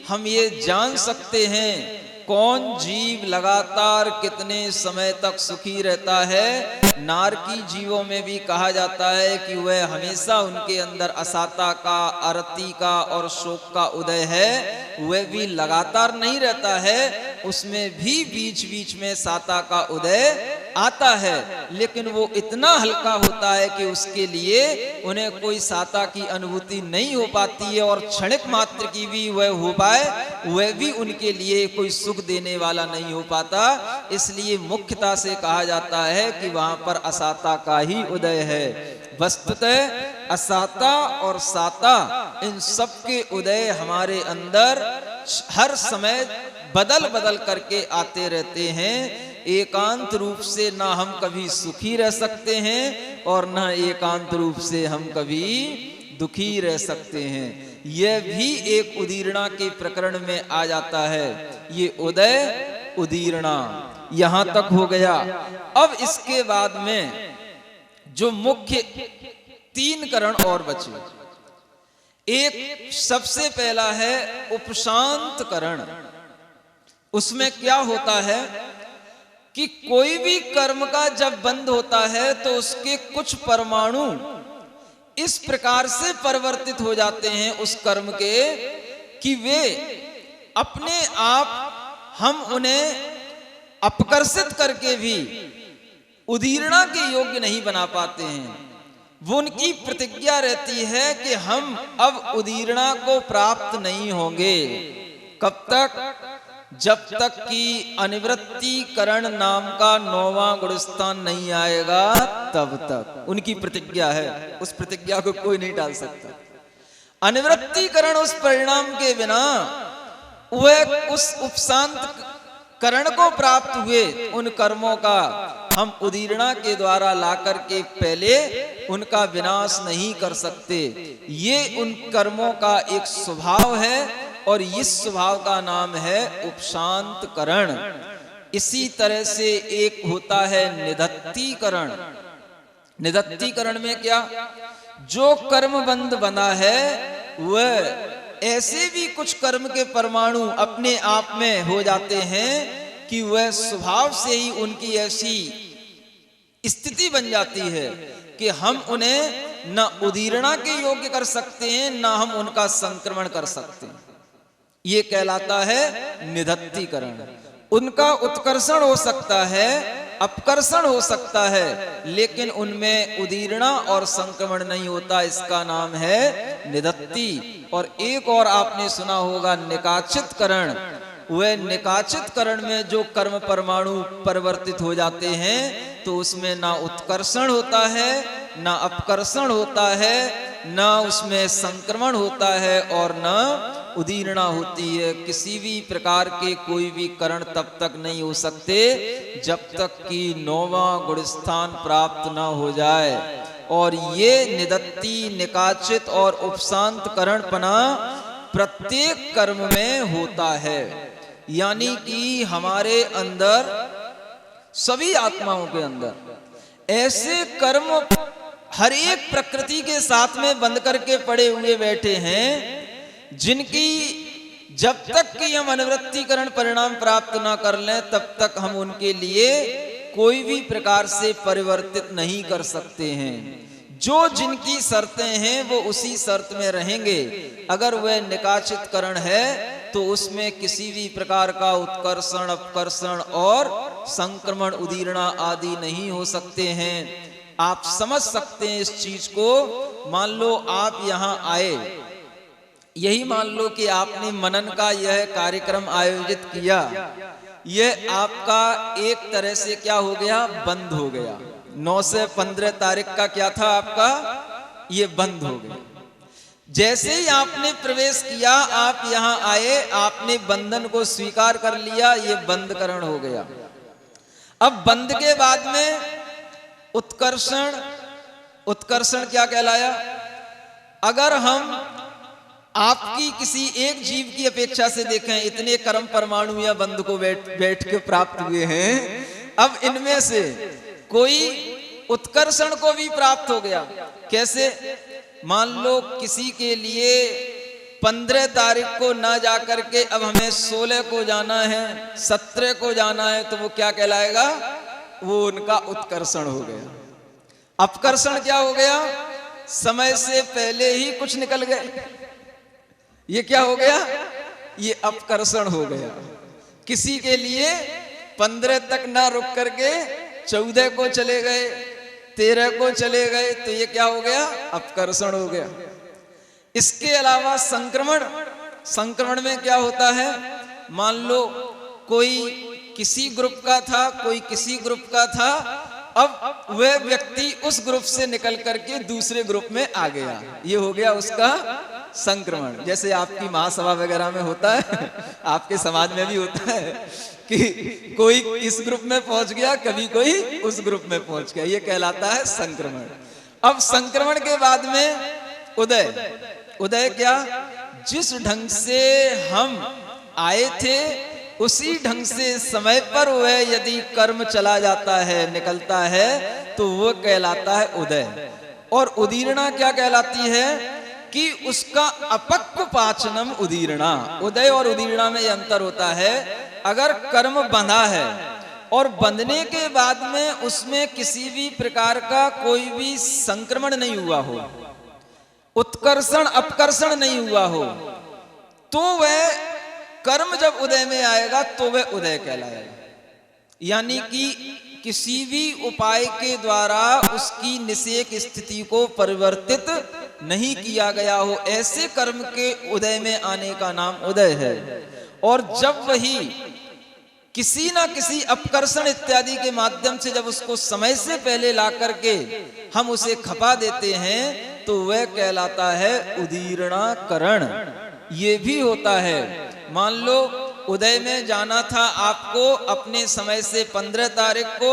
[SPEAKER 4] हम ये जान सकते हैं कौन जीव लगातार कितने समय तक सुखी रहता है। नारकी जीवों में भी कहा जाता है कि वह हमेशा उनके अंदर असाता का, अरति का और शोक का उदय है, वह भी लगातार नहीं रहता है, उसमें भी बीच बीच में साता का उदय आता है, लेकिन वो इतना हल्का होता है कि उसके लिए उन्हें कोई साता की अनुभूति नहीं हो पाती है, और क्षणिक मात्र की भी वह हो पाए वह भी उनके लिए कोई सुख देने वाला नहीं हो पाता। इसलिए मुख्यता से कहा जाता है कि वहां पर असाता का ही उदय है। वस्तुतः असाता और साता इन सब के उदय हमारे अंदर हर समय बदल बदल करके आते रहते हैं। एकांत रूप से ना हम कभी सुखी रह सकते हैं और ना एकांत रूप से हम कभी दुखी रह सकते हैं। यह भी एक उदीरणा के प्रकरण में आ जाता है। ये उदय उदीरणा, यहां तक हो गया। अब इसके बाद में जो मुख्य 3 करण और बचे, एक सबसे पहला है उपशांत करण। उसमें क्या होता है कि कोई भी कर्म का जब बंध होता है तो उसके कुछ परमाणु इस प्रकार से परिवर्तित हो जाते हैं उस कर्म के कि वे अपने आप हम उन्हें अपकर्षित करके भी उदीरणा के योग्य नहीं बना पाते हैं। वो उनकी प्रतिज्ञा रहती है कि हम अब उदीरणा को प्राप्त नहीं होंगे। कब तक? जब तक कि अनिवृत्तिकरण नाम का 9वां गुणस्थान नहीं आएगा तब तक उनकी प्रतिज्ञा है। उस प्रतिज्ञा को कोई नहीं टाल सकता। अनिवृत्तिकरण उस परिणाम के बिना वह उस उपशांत करण को प्राप्त हुए उन कर्मों का हम उदीरणा के द्वारा लाकर के पहले उनका विनाश नहीं कर सकते। ये उन कर्मों का एक स्वभाव है और इस स्वभाव का नाम है उपशांत करण। इसी तरह से एक होता है निधत्तीकरण। निधत्तीकरण में क्या? जो कर्म बंध बना है वह ऐसे भी कुछ कर्म के परमाणु अपने आप में हो जाते हैं कि वह स्वभाव से ही उनकी ऐसी स्थिति बन जाती है कि हम उन्हें न उदीरणा के योग्य कर सकते हैं न हम उनका संक्रमण कर सकते हैं। ये कहलाता है निधत्तीकरण। उनका उत्कर्षण हो सकता है, अपकर्षण हो सकता है, लेकिन उनमें उदीरणा और संक्रमण नहीं होता। इसका नाम है निधत्ती। और एक और आपने सुना होगा निकाचित करण। वह निकाचित करण में जो कर्म परमाणु परिवर्तित हो जाते हैं तो उसमें ना उत्कर्षण होता है, ना अपकर्षण होता है, ना उसमें संक्रमण होता है और ना उदीरणा होती है। किसी भी प्रकार के कोई भी करण तब तक नहीं हो सकते जब तक कि 9वां गुणस्थान प्राप्त ना हो जाए। और ये निदत्ती, निकाचित और उपशांत करणपना प्रत्येक कर्म में होता है। यानी कि हमारे अंदर, सभी आत्माओं के अंदर ऐसे कर्म हर एक प्रकृति के साथ में बंध करके पड़े हुए बैठे हैं जिनकी जब तक कि हम अनिवृत्तिकरण परिणाम प्राप्त ना कर लें तब तक हम उनके लिए कोई भी प्रकार से परिवर्तित नहीं कर सकते हैं। जो जिनकी शर्तें हैं वो उसी शर्त में रहेंगे। अगर वह निकाचित करण है तो उसमें किसी भी प्रकार का उत्कर्षण, अपकर्षण और संक्रमण, उदीरणा आदि नहीं हो सकते हैं। आप समझ सकते हैं इस चीज को। मान लो आप यहाँ आए, यही मान लो कि आपने मनन का यह कार्यक्रम आयोजित किया, यह आपका एक तरह से क्या हो गया, बंद हो गया। 9 से 15 तारीख का क्या था आपका, ये बंद हो गया। जैसे ही आपने प्रवेश किया, आप यहाँ आए, आपने बंधन को स्वीकार कर लिया, ये बंधकरण हो गया। अब बंध के बाद में उत्कर्षण, उत्कर्षण क्या कहलाया? अगर हम आपकी किसी एक जीव की अपेक्षा से देखें, इतने कर्म परमाणु या बंध को बैठ के प्राप्त हुए हैं। अब इनमें से कोई उत्कर्षण को भी प्राप्त हो गया। कैसे? मान लो किसी के लिए 15 तारीख को ना जाकर के अब हमें 16 को जाना है, 17 को जाना है, तो वो क्या कहलाएगा? वो उनका उत्कर्षण हो गया। अपकर्षण क्या हो गया? समय से पहले ही कुछ निकल गए, ये क्या हो गया? ये अपकर्षण हो गया। किसी के लिए 15 तक ना रुक करके 14 को चले गए, 13 को चले गए, तो ये क्या हो गया? अपकर्षण हो गया। इसके अलावा संक्रमण, संक्रमण में क्या होता है? मान लो कोई किसी ग्रुप का था, कोई किसी ग्रुप का था, अब वह व्यक्ति उस ग्रुप से निकल करके दूसरे ग्रुप में आ गया, ये हो गया उसका संक्रमण। जैसे आपकी महासभा वगैरह में होता है, आपके समाज में भी होता है कि कोई इस ग्रुप में पहुंच गया, कभी कोई उस ग्रुप में पहुंच गया, ये कहलाता है संक्रमण। अब संक्रमण के बाद में उदय। उदय क्या? जिस ढंग से हम आए थे उसी ढंग से समय पर वह यदि कर्म चला जाता है, निकलता है, तो वो कहलाता है उदय। और उदीरणा क्या कहलाती है कि उसका अपक्व पाचनम उदीरणा। उदय और उदीरणा में यह अंतर होता है। अगर कर्म बंधा है और बंधने के बाद में उसमें किसी भी प्रकार का कोई भी संक्रमण नहीं हुआ हो, उत्कर्षण अपकर्षण नहीं हुआ हो, तो वह कर्म जब उदय में आएगा तो वह उदय कहलाएगा। यानी कि किसी भी उपाय के द्वारा उसकी निषेक स्थिति को परिवर्तित नहीं किया गया हो, ऐसे कर्म के उदय में आने का नाम उदय है। और जब वही किसी ना किसी अपकर्षण इत्यादि के माध्यम से जब उसको समय से पहले ला करके हम उसे खपा देते हैं, तो वह कहलाता है उदीर्णाकरण। ये भी होता है। मान लो उदय में जाना था आपको अपने समय से 15 तारीख को,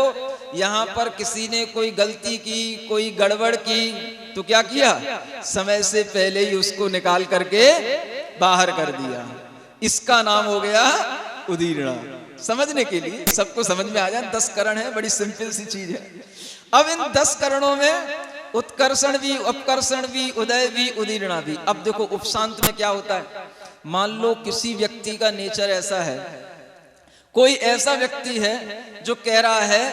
[SPEAKER 4] यहाँ पर किसी ने कोई गलती की, कोई गड़बड़ की, तो क्या किया, समय से पहले ही उसको निकाल करके बाहर कर दिया। इसका नाम हो गया उदीर्णा। समझने के लिए सबको समझ में आ जाए, 10 करण है, बड़ी सिंपल सी चीज है। अब इन 10 करणों में उत्कर्षण भी, अपकर्षण भी, उदय भी, उदीर्णा भी। अब देखो उपशांत में क्या होता है। मान लो किसी व्यक्ति का नेचर ऐसा है, कोई ऐसा व्यक्ति है जो कह रहा है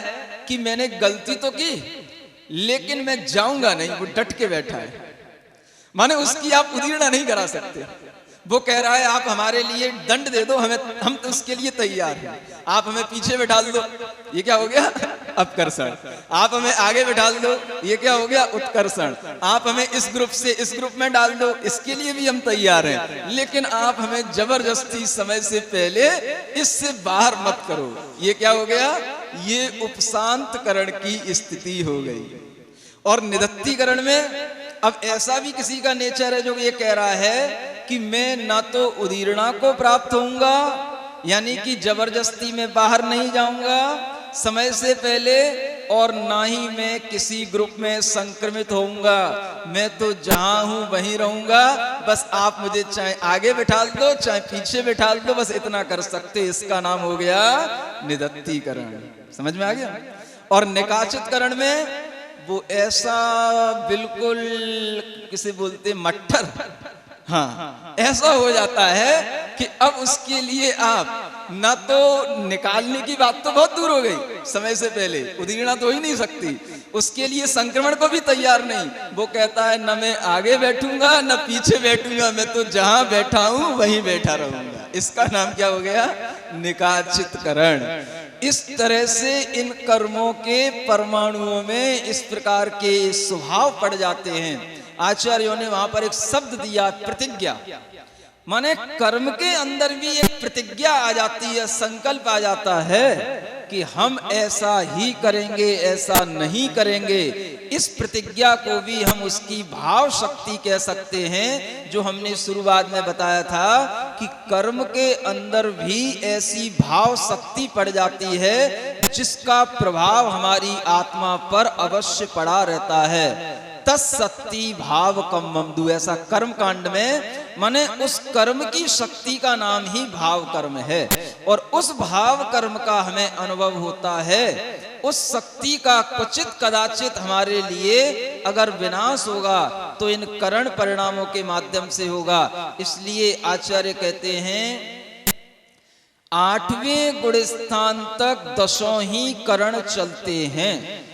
[SPEAKER 4] कि मैंने गलती तो की लेकिन मैं जाऊंगा नहीं, वो डट के बैठा है। माने उसकी आप उदीर्णा नहीं करा सकते। वो कह रहा है आप हमारे लिए दंड दे दो, हम तो उसके लिए तैयार हैं, आप हमें पीछे बैठा दो, ये क्या हो गया, अपकर्षण। आप हमें आगे बैठा दो, ये क्या हो गया, उत्कर्षण। आप हमें इस ग्रुप से इस ग्रुप में डाल दो, इसके लिए भी हम तैयार हैं, लेकिन आप हमें जबरदस्ती समय से पहले इससे बाहर मत करो। ये क्या हो गया, ये उपशांतकरण की स्थिति हो गई। और निदत्तीकरण में अब ऐसा भी किसी का नेचर है जो ये कह रहा है कि मैं ना तो उदीर्णा को प्राप्त होऊंगा, यानी कि जबरदस्ती में बाहर नहीं जाऊंगा समय से पहले, और ना ही मैं किसी ग्रुप में संक्रमित होऊंगा। मैं तो जहां हूं वहीं रहूंगा, बस आप मुझे चाहे आगे बैठा दो चाहे पीछे बैठा दो, बस इतना कर सकते। इसका नाम हो गया निदत्तीकरण। समझ में आ गया। और निकाचितकरण में वो ऐसा बिल्कुल किसे बोलते मट्ठर, हाँ, ऐसा हो जाता है कि अब उसके लिए आप ना तो निकालने की बात तो बहुत दूर हो गई, समय से पहले उदीर्णा तो हो ही नहीं सकती, उसके लिए संक्रमण को भी तैयार नहीं। वो कहता है न मैं आगे बैठूंगा न पीछे बैठूंगा, मैं तो जहां बैठा हूं वहीं बैठा रहूंगा। इसका नाम क्या हो गया, निकाचितकरण। इस तरह से इन कर्मों के परमाणुओं में इस प्रकार के स्वभाव पड़ जाते हैं। आचार्यों ने वहां पर एक शब्द दिया, प्रतिज्ञा। माने कर्म के अंदर भी एक प्रतिज्ञा आ जाती है, संकल्प आ जाता है कि हम ऐसा ही करेंगे, ऐसा नहीं करेंगे। इस प्रतिज्ञा को भी हम उसकी भाव शक्ति कह सकते हैं, जो हमने शुरुआत में बताया था कि कर्म के अंदर भी ऐसी भाव शक्ति पड़ जाती है जिसका प्रभाव हमारी आत्मा पर अवश्य पड़ा रहता है। तत्सत्ति भाव कम्मम दु, ऐसा कर्म कांड में, माने उस कर्म की शक्ति का नाम ही भाव कर्म है। और उस भाव कर्म का हमें अनुभव होता है, उस शक्ति का क्वचित कदाचित हमारे लिए अगर विनाश होगा तो इन करण परिणामों के माध्यम से होगा। इसलिए आचार्य कहते हैं 8वें गुण स्थान तक 10 ही करण चलते हैं।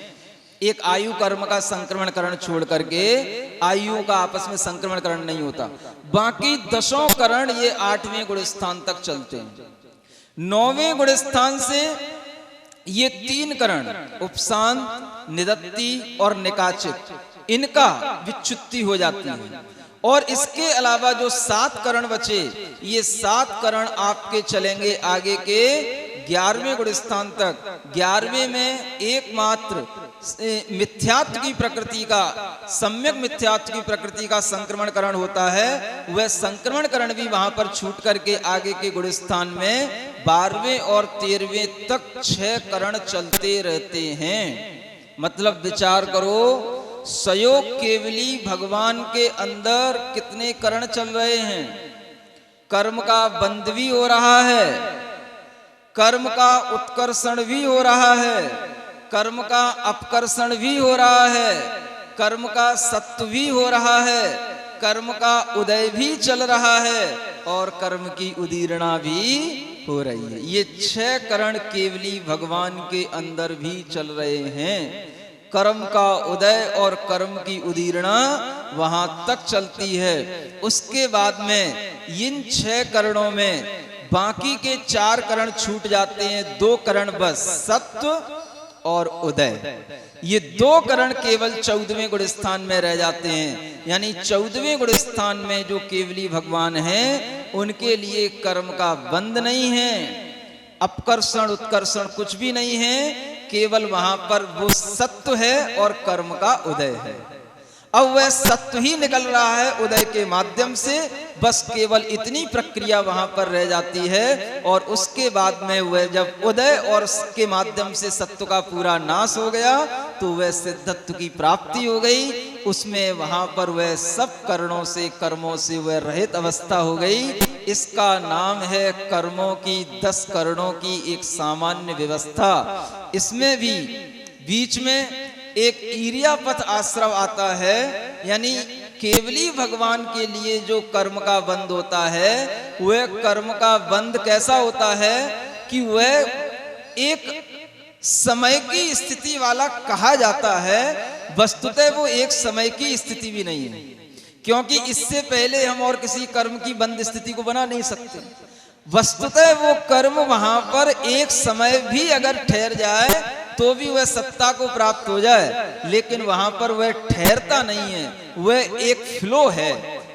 [SPEAKER 4] एक आयु कर्म का संक्रमण करण छोड़ करके आयु का आपस में संक्रमण करण नहीं होता, बाकी 10 करण ये 8वें गुण स्थान तक चलते हैं। 9वें गुण स्थान से ये 3 करण उपशांत, निदत्ती और निकाचित, इनका विच्युत्ति हो जाती है। और इसके अलावा जो 7 करण बचे, ये 7 करण आपके चलेंगे आगे के 11वें गुण स्थान तक। 11वें में एकमात्र मिथ्यात्व की प्रकृति का, सम्यक मिथ्यात्व की प्रकृति का संक्रमण करण होता है। वह संक्रमण करण भी वहां पर छूट करके आगे के गुण स्थान में 12वें और 13वें तक 6 करण चलते रहते हैं। मतलब विचार करो, सयोग केवली भगवान के अंदर कितने करण चल रहे हैं। कर्म का बंध भी हो रहा है कर्म का उत्कर्षण भी हो रहा है, कर्म का अपकर्षण भी हो रहा है, कर्म का सत्व भी हो रहा है, कर्म का उदय भी चल रहा है और कर्म की उदीरणा भी हो रही है। ये 6 करण केवली भगवान के अंदर भी चल रहे हैं। कर्म का उदय और कर्म की उदीरणा वहां तक चलती है। उसके बाद में इन 6 करणों में बाकी के 4 करण छूट जाते हैं, 2 करण बस, सत्व और उदय। ये 2 करण केवल 14वें गुण स्थान में रह जाते हैं। यानी 14वें गुण स्थान में जो केवली भगवान हैं, उनके लिए कर्म का बंध नहीं है, अपकर्षण उत्कर्षण कुछ भी नहीं है, केवल वहां पर वो सत्व है और कर्म का उदय है। अब वह सत्व ही निकल रहा है उदय के माध्यम से, बस केवल इतनी प्रक्रिया वहां पर रह जाती है और उसके बाद में वह जब उदय और के माध्यम से सत्व का पूरा नाश हो गया तो वह सिद्धत्व की प्राप्ति हो गई। उसमें वहां पर वह सब करणों से, कर्मों से वह रहित अवस्था हो गई। इसका नाम है कर्मों की 10 करणों की एक सामान्य व्यवस्था। इसमें भी बीच में एक ईर्यापथ आश्रव आता है, यानी केवली भगवान के लिए जो कर्म का बंध होता है, वह कर्म का बंध कैसा होता है कि वह एक समय की स्थिति वाला कहा जाता है। वस्तुतः वो एक समय की स्थिति भी नहीं है, क्योंकि इससे पहले हम और किसी कर्म की बंध स्थिति को बना नहीं सकते। वस्तुतः वो कर्म वहां पर एक समय भी अगर ठहर जाए तो भी वह सत्ता को प्राप्त हो जाए, लेकिन वहां पर वह ठहरता नहीं है, वह एक फ्लो है,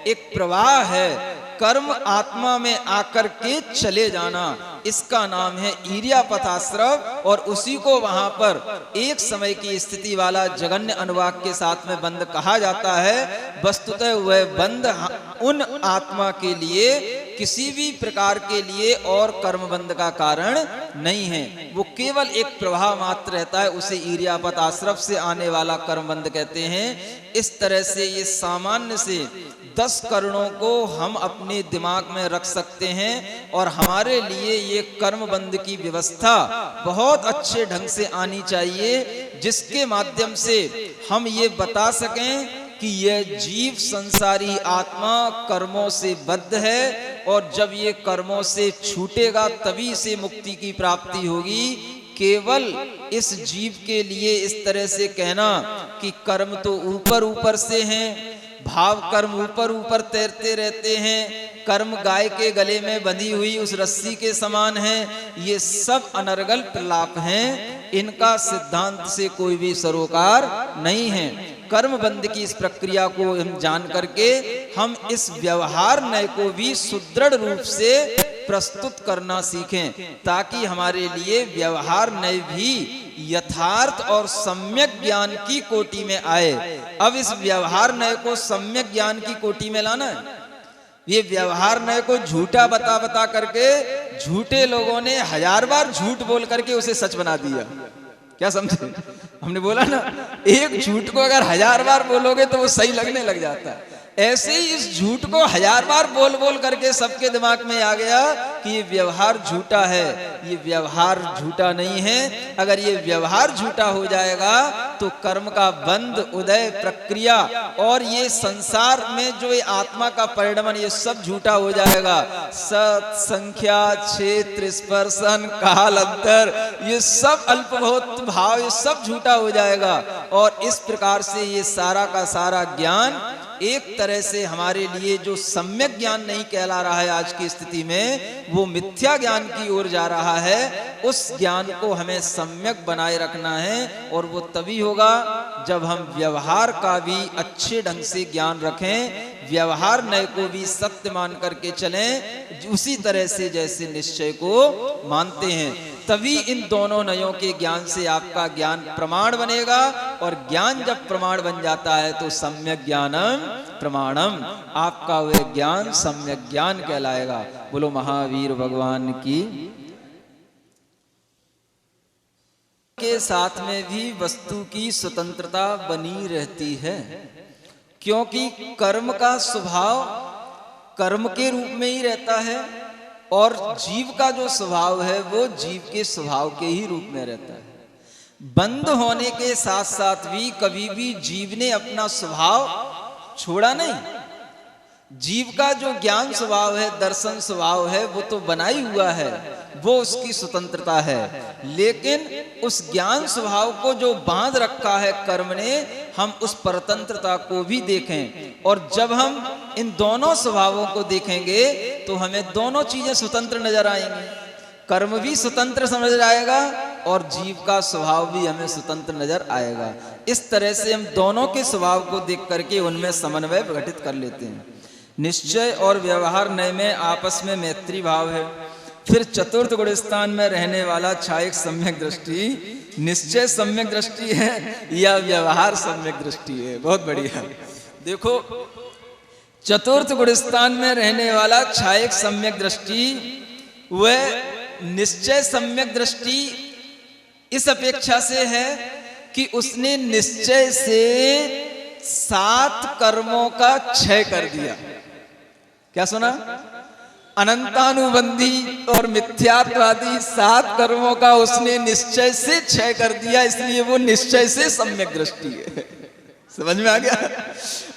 [SPEAKER 4] एक प्रवाह है, कर्म आत्मा में आकर के चले जाना, इसका नाम है ईर्यापथाश्रव। और उसी को वहां पर एक समय की स्थिति वाला जगन्य अनुवाक के साथ में बंध कहा जाता है। वस्तुतः वह बंध उन आत्मा के लिए किसी भी प्रकार के लिए और कर्म बंध का कारण नहीं है, वो केवल एक प्रवाह मात्र रहता है, उसे ईर्यापथ आश्रव से आने वाला कर्म बंध कहते हैं। इस तरह से ये सामान्य से 10 करणों को हम अपने दिमाग में रख सकते हैं और हमारे लिए ये कर्म बंध की व्यवस्था बहुत अच्छे ढंग से आनी चाहिए, जिसके माध्यम से हम ये बता सकें कि यह जीव संसारी आत्मा कर्मों से बद्ध है और जब ये कर्मों से छूटेगा तभी से मुक्ति की प्राप्ति होगी। केवल इस जीव के लिए इस तरह से कहना कि कर्म तो ऊपर ऊपर से हैं, भाव कर्म ऊपर ऊपर तैरते रहते हैं, कर्म गाय के गले में बंधी हुई उस रस्सी के समान है, ये सब अनर्गल प्रलाप हैं, इनका सिद्धांत से कोई भी सरोकार नहीं है। कर्म बंध की इस प्रक्रिया को हम जान करके हम इस व्यवहार नय को भी सुदृढ़ रूप से प्रस्तुत करना सीखें, ताकि हमारे लिए व्यवहार नय भी यथार्थ और सम्यक ज्ञान की कोटि में आए। अब इस व्यवहार नय को सम्यक ज्ञान की कोटि में लाना है। ये व्यवहार नय को झूठा बता बता करके झूठे लोगों ने 1000 बार झूठ बोल करके उसे सच बना दिया। क्या समझे? हमने बोला ना, एक झूठ को अगर 1000 बार बोलोगे तो वो सही लगने लग जाता है। ऐसे ही इस झूठ को 1000 बार बोल बोल करके सबके दिमाग में आ गया कि ये व्यवहार झूठा है। ये व्यवहार झूठा नहीं है। अगर ये व्यवहार झूठा हो जाएगा तो कर्म का बंध, उदय, प्रक्रिया और ये संसार में जो ये आत्मा का परिणमन, ये सब झूठा हो जाएगा। सत, संख्या, क्षेत्र, स्पर्शन, काल, अंतर, ये सब अल्पभूत भाव, ये सब झूठा हो जाएगा। और इस प्रकार से ये सारा का सारा ज्ञान एक तरह से हमारे लिए जो सम्यक ज्ञान नहीं कहला रहा है आज की स्थिति में, वो मिथ्या ज्ञान की ओर जा रहा है। उस ज्ञान को हमें सम्यक बनाए रखना है और वो तभी होगा जब हम व्यवहार का भी अच्छे ढंग से ज्ञान रखें, व्यवहार नय को भी सत्य मान करके चलें, उसी तरह से जैसे निश्चय को मानते हैं। तभी इन दोनों नयों के ज्ञान से आपका ज्ञान प्रमाण बनेगा और ज्ञान जब प्रमाण बन जाता है तो सम्यक ज्ञानम प्रमाणम, आपका वह ज्ञान सम्यक ज्ञान कहलाएगा। बोलो महावीर भगवान की। के साथ में भी वस्तु की स्वतंत्रता बनी रहती है, क्योंकि कर्म का स्वभाव कर्म के रूप में ही रहता है। और जीव का जो स्वभाव है वो जीव के स्वभाव के ही रूप में रहता है। बंद होने के साथ साथ भी कभी भी जीव ने अपना स्वभाव छोड़ा नहीं। जीव का जो ज्ञान स्वभाव है, दर्शन स्वभाव है, वो तो बना ही हुआ है, वो उसकी स्वतंत्रता है। लेकिन उस ज्ञान स्वभाव को जो बांध रखा है कर्म ने, हम उस परतंत्रता को भी देखें। और जब हम इन दोनों स्वभावों को देखेंगे तो हमें दोनों चीजें स्वतंत्र नजर आएंगी। कर्म भी स्वतंत्र समझ आएगा और जीव का स्वभाव भी हमें स्वतंत्र नजर आएगा। इस तरह से हम दोनों के स्वभाव को देख करके उनमें समन्वय प्रकटित कर लेते हैं। निश्चय और व्यवहार नय में आपस में मैत्री भाव है। फिर चतुर्थ गुण स्थान में रहने वाला छायक सम्यक दृष्टि, निश्चय सम्यक दृष्टि है या व्यवहार सम्यक दृष्टि है? बहुत बढ़िया। देखो, चतुर्थ गुण स्थान में रहने वाला छायक सम्यक दृष्टि वह निश्चय सम्यक दृष्टि इस अपेक्षा से है कि उसने निश्चय से 7 कर्मों का क्षय कर दिया। क्या सुना? अनंतानुबंधी और मिथ्यात्वादी 7 कर्मों का उसने निश्चय से क्षय कर दिया, इसलिए वो निश्चय से सम्यक दृष्टि है। समझ में आ गया?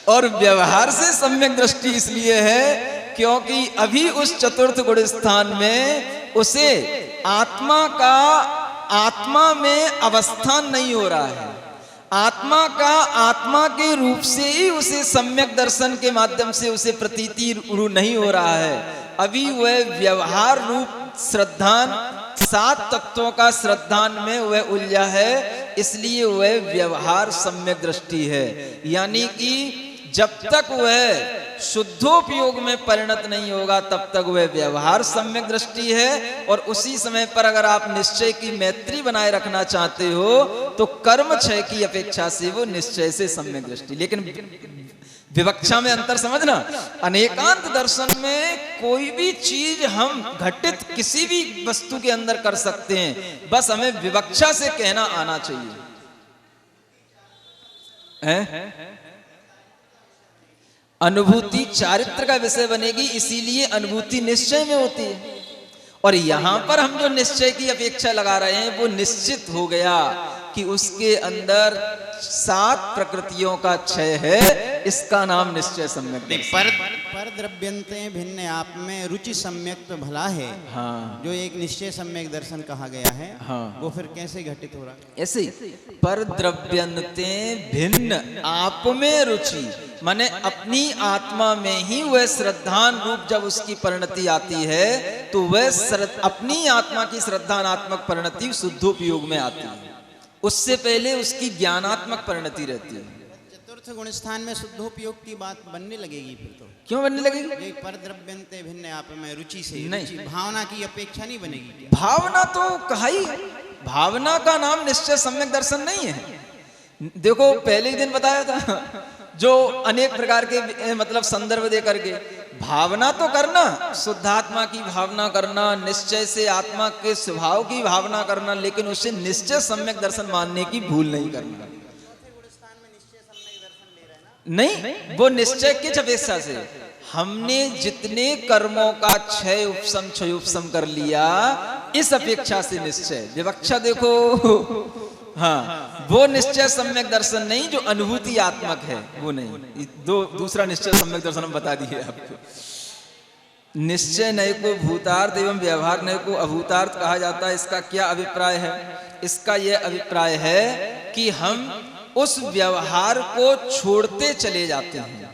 [SPEAKER 4] और व्यवहार से सम्यक दृष्टि इसलिए है क्योंकि अभी उस चतुर्थ गुण स्थान में उसे आत्मा में अवस्थान नहीं हो रहा है। आत्मा का आत्मा के रूप से ही उसे सम्यक दर्शन के माध्यम से उसे प्रतीति नहीं हो रहा है। अभी वह व्यवहार रूप श्रद्धान 7 तत्वों का श्रद्धान में वह उलझा है, इसलिए वह व्यवहार सम्यक दृष्टि है। यानी कि जब तक वह शुद्धोपयोग में परिणत नहीं होगा तब तक वह व्यवहार सम्यक दृष्टि है। और उसी समय पर अगर आप निश्चय की मैत्री बनाए रखना चाहते हो तो कर्म क्षय की अपेक्षा से वो निश्चय से सम्यक दृष्टि। लेकिन विवक्षा में अंतर समझना, अनेकांत दर्शन में कोई भी चीज हम घटित किसी भी वस्तु के अंदर कर सकते हैं, बस हमें विवक्षा से कहना आना चाहिए। अनुभूति चारित्र का विषय बनेगी, इसीलिए अनुभूति निश्चय में होती है। और यहां पर हम जो निश्चय की अपेक्षा लगा रहे हैं वो निश्चित हो गया कि उसके अंदर 7 प्रकृतियों का क्षय है, इसका नाम निश्चय सम्यक दर्शन।
[SPEAKER 5] पर द्रव्यंते भिन्न आप में रुचि सम्यक तो भला है।
[SPEAKER 4] हाँ,
[SPEAKER 5] जो एक निश्चय सम्यक दर्शन कहा गया है,
[SPEAKER 4] हाँ,
[SPEAKER 5] वो फिर कैसे घटित हो रहा है?
[SPEAKER 4] ऐसे पर द्रव्यंते भिन्न आप में रुचि, माने अपनी आत्मा में ही वह श्रद्धान रूप जब उसकी परिणति आती है तो वह अपनी आत्मा की श्रद्धानात्मक परिणति शुद्धोपयोग में आती है। उससे पहले उसकी ज्ञानात्मक परिणति रहती है।
[SPEAKER 5] चतुर्थ गुण स्थान में शुद्धोपयोग की बात बनने लगेगी फिर तो।
[SPEAKER 4] क्यों बनने लगेगी?
[SPEAKER 5] ये पर द्रव्यंते भिन्न आप में रुचि से
[SPEAKER 4] नहीं,
[SPEAKER 5] रुचि, भावना की अपेक्षा नहीं बनेगी।
[SPEAKER 4] भावना तो कहा ही, भावना का नाम निश्चय सम्यक दर्शन नहीं है। देखो, पहले ही दिन बताया था जो अनेक प्रकार के मतलब संदर्भ दे करके भावना तो करना, शुद्धात्मा की भावना करना, निश्चय से आत्मा के स्वभाव की भावना करना, लेकिन उसे निश्चय सम्यक दर्शन मानने की भूल नहीं करना। नहीं, वो निश्चय किस अपेक्षा से? हमने जितने कर्मों का क्षय उपशम कर लिया, इस अपेक्षा से निश्चय। विवक्षा देखो, हाँ, वो निश्चय सम्यक दर्शन नहीं जो अनुभूति आत्मक है, वो नहीं। दूसरा निश्चय सम्यक दर्शन हम बता दिए आपको। निश्चय नय को भूतार्थ एवं व्यवहार नय को अभूतार्थ कहा जाता है। इसका क्या अभिप्राय है? इसका यह अभिप्राय है कि हम उस व्यवहार को छोड़ते चले जाते हैं।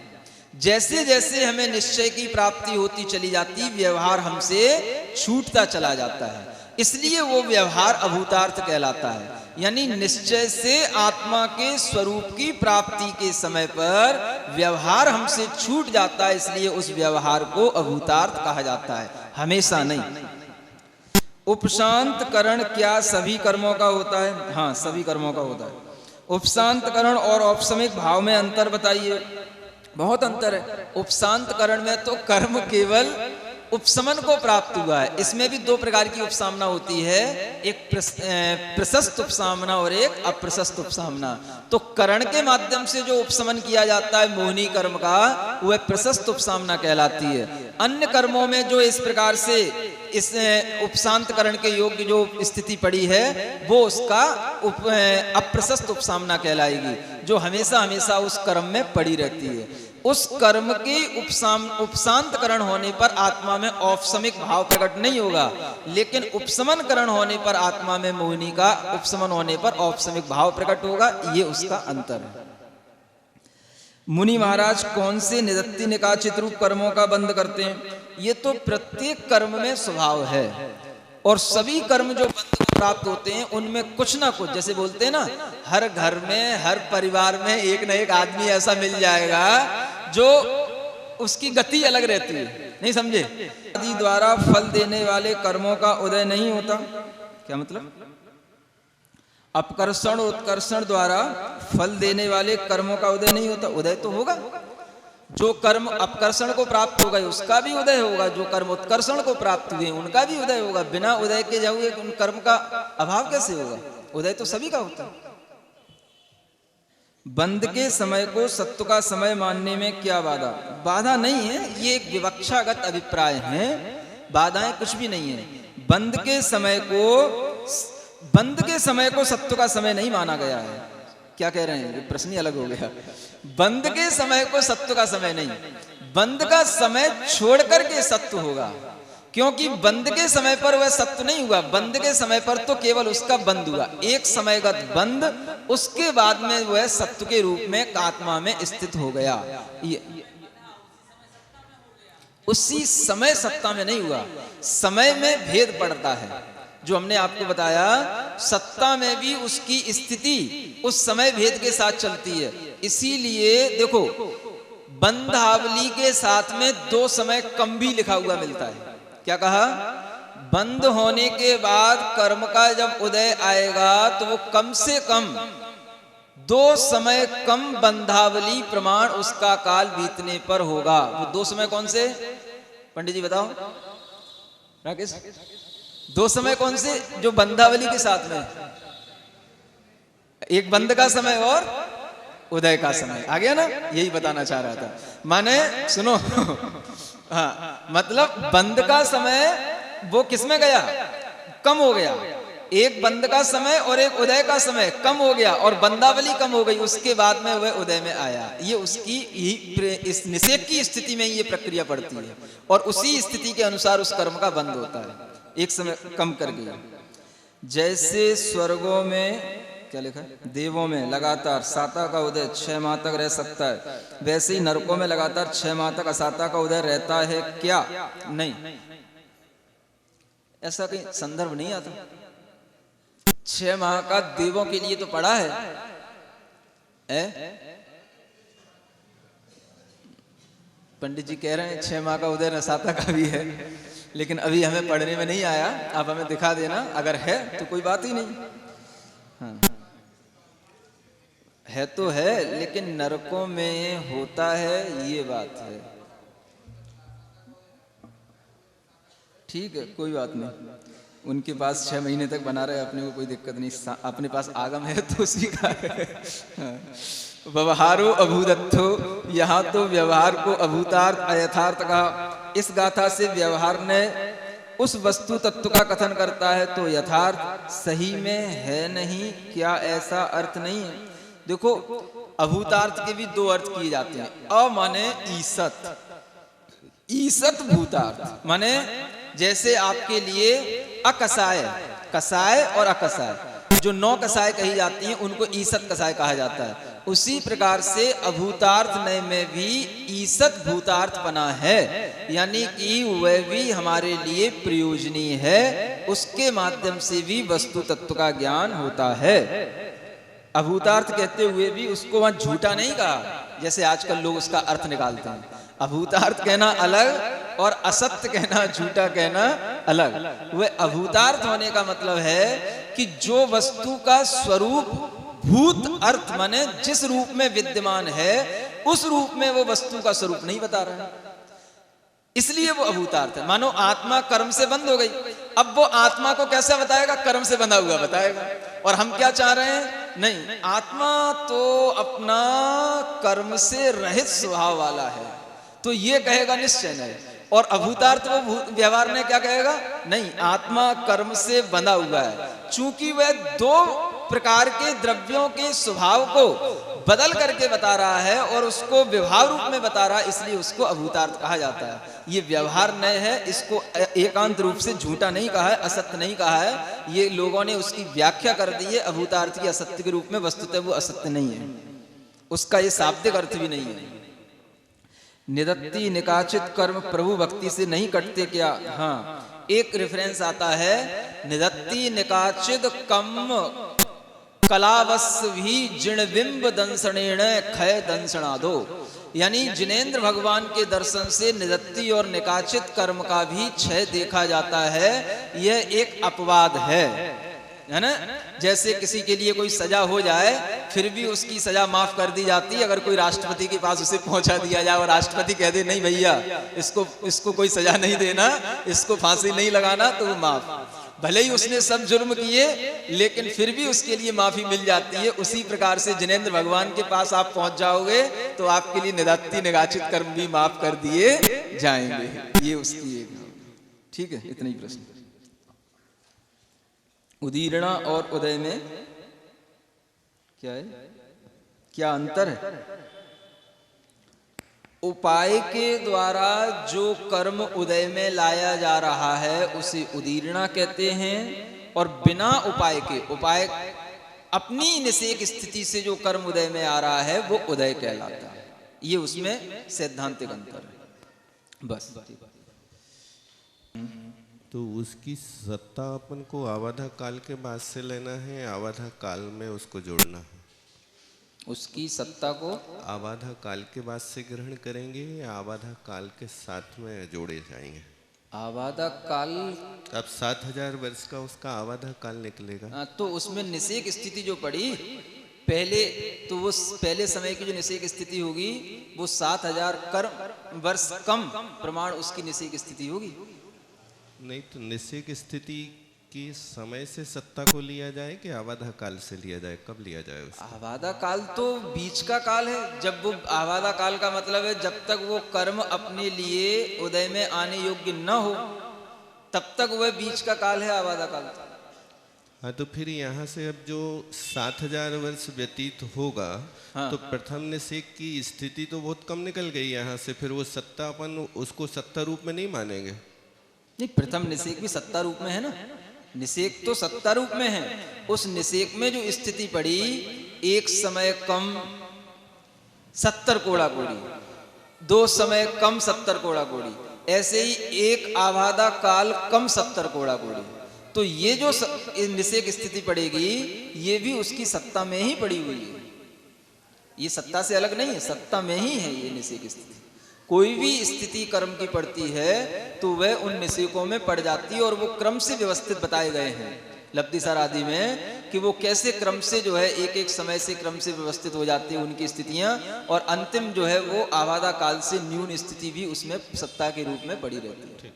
[SPEAKER 4] जैसे जैसे हमें निश्चय की प्राप्ति होती चली जाती, व्यवहार हमसे छूटता चला जाता है, इसलिए वो व्यवहार अभूतार्थ कहलाता है। यानी निश्चय से आत्मा के स्वरूप की प्राप्ति के समय पर व्यवहार हमसे छूट जाता है, इसलिए उस व्यवहार को अभूतार्थ कहा जाता है, हमेशा नहीं। उपशांत करण क्या सभी कर्मों का होता है? हाँ, सभी कर्मों का होता है। उपशांत करण और औपसमिक भाव में अंतर बताइए। बहुत अंतर है। उपशांत करण में तो कर्म केवल उपशमन को प्राप्त हुआ है। इसमें भी 2 प्रकार की उपसामना होती है, एक प्रशस्त उपसामना और एक अप्रशस्त उपसामना। तो करण के माध्यम से जो उपशमन किया जाता है मोहिनी कर्म का, वह प्रशस्त उपसामना कहलाती है। अन्य कर्मों में जो इस प्रकार से इस उपशांतकरण के योग्य जो स्थिति पड़ी है वो उसका अप्रशस्त उपसामना कहलाएगी, जो हमेशा हमेशा उस कर्म में पड़ी रहती है। उस कर्म के उपशांतकरण होने पर आत्मा में औपशमिक भाव प्रकट नहीं होगा, लेकिन उपशमनकरण होने पर आत्मा में मोहिनी का उपशमन होने पर औपशमिक भाव प्रकट होगा। ये उसका अंतर है। मुनि महाराज कौन से निदत्ति निकाचित रूप कर्मों का बंद करते हैं? ये तो प्रत्येक कर्म में स्वभाव है, और सभी कर्म जो बंद प्राप्त होते हैं उनमें कुछ ना कुछ, जैसे बोलते हैं ना, हर घर में हर परिवार में एक न एक आदमी ऐसा मिल जाएगा जो उसकी गति अलग रहती है, नहीं समझे? आदि द्वारा फल देने वाले कर्मों का उदय नहीं होता। क्या मतलब? अपकर्षण और उत्कर्षण द्वारा फल देने वाले कर्मों का उदय नहीं होता। उदय तो होगा, जो कर्म अपकर्षण को प्राप्त हो गए उसका भी उदय होगा, जो कर्म उत्कर्षण को प्राप्त हुए उनका भी उदय होगा। बिना उदय के जाओगे उन कर्म का अभाव कैसे होगा? उदय तो सभी का होता है। बंद के समय को सत्व का समय मानने में क्या बाधा? बाधा नहीं है, ये एक विवक्षागत अभिप्राय है, बाधाएं कुछ भी नहीं है। बंद के समय को सत्व का समय नहीं माना गया है। क्या कह रहे हैं? ये प्रश्न ही अलग हो गया। बंद के समय को सत्व का समय नहीं, बंद का समय छोड़ करके सत्व होगा, क्योंकि बंद के समय पर वह सत्व नहीं हुआ। बंद के समय पर तो केवल उसका बंद हुआ, एक समयगत बंद, उसके बाद में वह सत्व के रूप में आत्मा में स्थित हो गया। उसी समय सत्ता में नहीं हुआ, समय में भेद पड़ता है। जो हमने आपको बताया, सत्ता में भी उसकी स्थिति उस समय भेद के साथ चलती है। इसीलिए देखो, बंधावली के साथ में 2 समय कम भी लिखा हुआ मिलता है। क्या कहा? बंद होने के बाद कर्म का जब उदय आएगा तो वो कम से कम 2 समय कम बंधावली प्रमाण उसका काल बीतने पर होगा। वो 2 समय कौन से? पंडित जी बताओ। राकेश, 2 समय कौन से जो बंधावली के साथ में? एक बंद का समय और उदय का समय। आ गया ना? यही बताना चाह रहा था। माने सुनो हाँ, मतलब बंद का समय वो किसमें गया? कम हो गया। एक बंद का समय और एक उदय का समय कम हो गया, और बंदावली कम हो गई, उसके बाद में वह उदय में आया। ये उसकी इस निषेध की स्थिति में ये प्रक्रिया पड़ती है, और उसी स्थिति के अनुसार उस कर्म का बंद होता है। एक समय कम कर गया। जैसे स्वर्गों में क्या लिखा है? देवों में लगातार साता का उदय 6 माह तक रह सकता है, वैसे ही नरकों में लगातार 6 माह तक असाता का उदय रहता है क्या? नहीं, ऐसा कहीं संदर्भ नहीं आता। 6 माह का देवों के लिए तो पड़ा है, पंडित जी कह रहे हैं 6 माह का उदय असाता का भी है, लेकिन अभी हमें पढ़ने में नहीं आया। आप हमें दिखा देना, अगर है तो कोई बात ही नहीं। हाँ, है तो है, लेकिन नरकों में होता है, ये बात है। ठीक है, कोई बात नहीं। उनके पास 6 महीने तक बना रहे, अपने को कोई दिक्कत नहीं। अपने पास आगम है तो उसी का है। व्यवहारो अभूदत्थो, यहाँ तो व्यवहार को अभूतार्थ अयथार्थ का। इस गाथा से व्यवहार ने उस वस्तु तत्व का कथन करता है, तो यथार्थ सही में है नहीं क्या? ऐसा अर्थ नहीं है। देखो, अभूतार्थ के भी 2 अर्थ किए जाते हैं। अ माने ईसत, ईसत भूतार्थ माने जैसे आपके लिए अकसाय, कसाय और अकसाय, जो 9 कसाय कही जाती हैं उनको ईसत कसाय कहा जाता है। उसी प्रकार से अभूतार्थ नय में भी ईसत भूतार्थ बना है, यानी कि वह भी हमारे लिए प्रयोजनीय है, उसके माध्यम से भी वस्तु तत्व का ज्ञान होता है। अभूतार्थ कहते हुए भी उसको वहां झूठा नहीं कहा, जैसे आजकल लोग उसका अर्थ निकालते हैं। अभूतार्थ कहना अलग और असत्य कहना, झूठा कहना अलग। वह अभूतार्थ होने का मतलब है कि जो वस्तु का स्वरूप भूत अर्थ माने जिस रूप में विद्यमान है, उस रूप में वो वस्तु का स्वरूप नहीं बता रहा है, इसलिए वो अभूतार्थ है। मानो आत्मा कर्म से बंद हो गई, अब वो आत्मा को कैसा बताएगा? कर्म से बंधा हुआ बताएगा। और हम क्या चाह रहे हैं? नहीं, आत्मा तो अपना कर्म से रहित स्वभाव वाला है, तो ये कहेगा निश्चय नहीं और अभूतार्थ वो व्यवहार में क्या कहेगा? नहीं, आत्मा कर्म से बंधा हुआ है। चूंकि वह दो प्रकार के द्रव्यों के स्वभाव को बदल करके बता रहा है और उसको व्यवहार रूप में बता रहा है, इसलिए उसको अभूतार्थ कहा जाता है। ये व्यवहार नय है, इसको एकांत रूप से झूठा नहीं कहा है, असत्य नहीं कहा है। ये लोगों ने उसकी व्याख्या कर दी है अभूतार्थ की असत्य के रूप में। वस्तुतः वो असत्य नहीं है, उसका ये शाब्दिक अर्थ भी नहीं है। निदत्ति निकाचित कर्म प्रभु भक्ति से नहीं कटते क्या? हाँ, एक रेफरेंस आता है, निदत्ति निकाचित कम कलावस्य भी जिणबिंब दंसणेण खय दंसणादो। यानी जिनेंद्र भगवान के दर्शन से निदत्ति और निकाचित कर्म का भी क्षय देखा जाता है। यह एक अपवाद है ना। जैसे किसी के लिए कोई सजा हो जाए फिर भी उसकी सजा माफ कर दी जाती है। अगर कोई राष्ट्रपति के पास उसे पहुंचा दिया जाए और राष्ट्रपति कह दे नहीं भैया इसको कोई सजा नहीं देना, इसको फांसी नहीं लगाना, तो वो माफ। भले ही उसने सब जुर्म किए लेकिन फिर भी उसके लिए माफी मिल जाती है। उसी प्रकार से जिनेंद्र भगवान के पास आप पहुंच जाओगे तो आपके लिए निदत्ति निकाचित कर्म भी माफ कर दिए जाएंगे। ये उसकी एक, ठीक है। इतना ही प्रश्न। उदीरणा और उदय में क्या है, क्या अंतर है? उपाय के द्वारा जो कर्म उदय में लाया जा रहा है उसे उदीरणा कहते हैं, और बिना उपाय के, उपाय अपनी निषेक स्थिति से जो कर्म उदय में आ रहा है वो उदय कहलाता है। ये उसमें सैद्धांतिक अंतर है बस।
[SPEAKER 6] तो उसकी सत्ता अपन को आवाधा काल के बाद से लेना है, आवाधा काल में उसको जोड़ना है?
[SPEAKER 4] उसकी सत्ता को
[SPEAKER 6] आवाधा काल के बाद से ग्रहण करेंगे या आवाधा काल के साथ में जोड़े जाएंगे?
[SPEAKER 4] आवाधा काल,
[SPEAKER 6] अब 7000 वर्ष का उसका आवाधा काल निकलेगा।
[SPEAKER 4] तो उसमें निषेक स्थिति जो पड़ी पहले, तो वो पहले समय की जो निषेक स्थिति होगी वो 7000 वर्ष कम प्रमाण उसकी निषेक स्थिति होगी।
[SPEAKER 6] नहीं तो निषेक स्थिति की समय से सत्ता को लिया जाए कि आवाधा काल से लिया जाए? कब लिया जाए उसको?
[SPEAKER 4] आवाधा काल तो बीच का काल है। जब वो आवाधा काल का मतलब है जब तक वो कर्म अपने लिए उदय में आने योग्य न हो तब तक वह बीच का काल है आवाधा काल।
[SPEAKER 6] हाँ, तो फिर यहाँ से अब जो 7000 वर्ष व्यतीत होगा, हाँ, तो प्रथम निषेक की स्थिति तो बहुत कम निकल गई यहाँ से। फिर वो सत्ता अपन उसको सत्ता रूप में नहीं मानेंगे?
[SPEAKER 4] नहीं, प्रथम निषेक भी सत्ता रूप में है ना। निषेक तो सत्ता रूप में है। उस निषेक में जो स्थिति पड़ी, एक समय कम 70 कोड़ा कोड़ी, 2 समय कम 70 कोड़ा कोड़ी, ऐसे ही एक आवाधा काल कम 70 कोड़ा कोड़ी। तो ये जो निषेक स्थिति पड़ेगी ये भी उसकी सत्ता में ही पड़ी हुई है। ये सत्ता से अलग नहीं है, सत्ता में ही है ये निषेक स्थिति। कोई भी स्थिति कर्म की पड़ती है तो वह उन निषेकों में पड़ जाती है, और वो क्रम से व्यवस्थित बताए गए हैं लब्धिसार आदि में कि वो कैसे क्रम से जो है एक एक समय से क्रम से व्यवस्थित हो जाती है उनकी स्थितियां, और अंतिम जो है वो आवाधा काल से न्यून स्थिति भी उसमें सत्ता के रूप में पड़ी रहती है।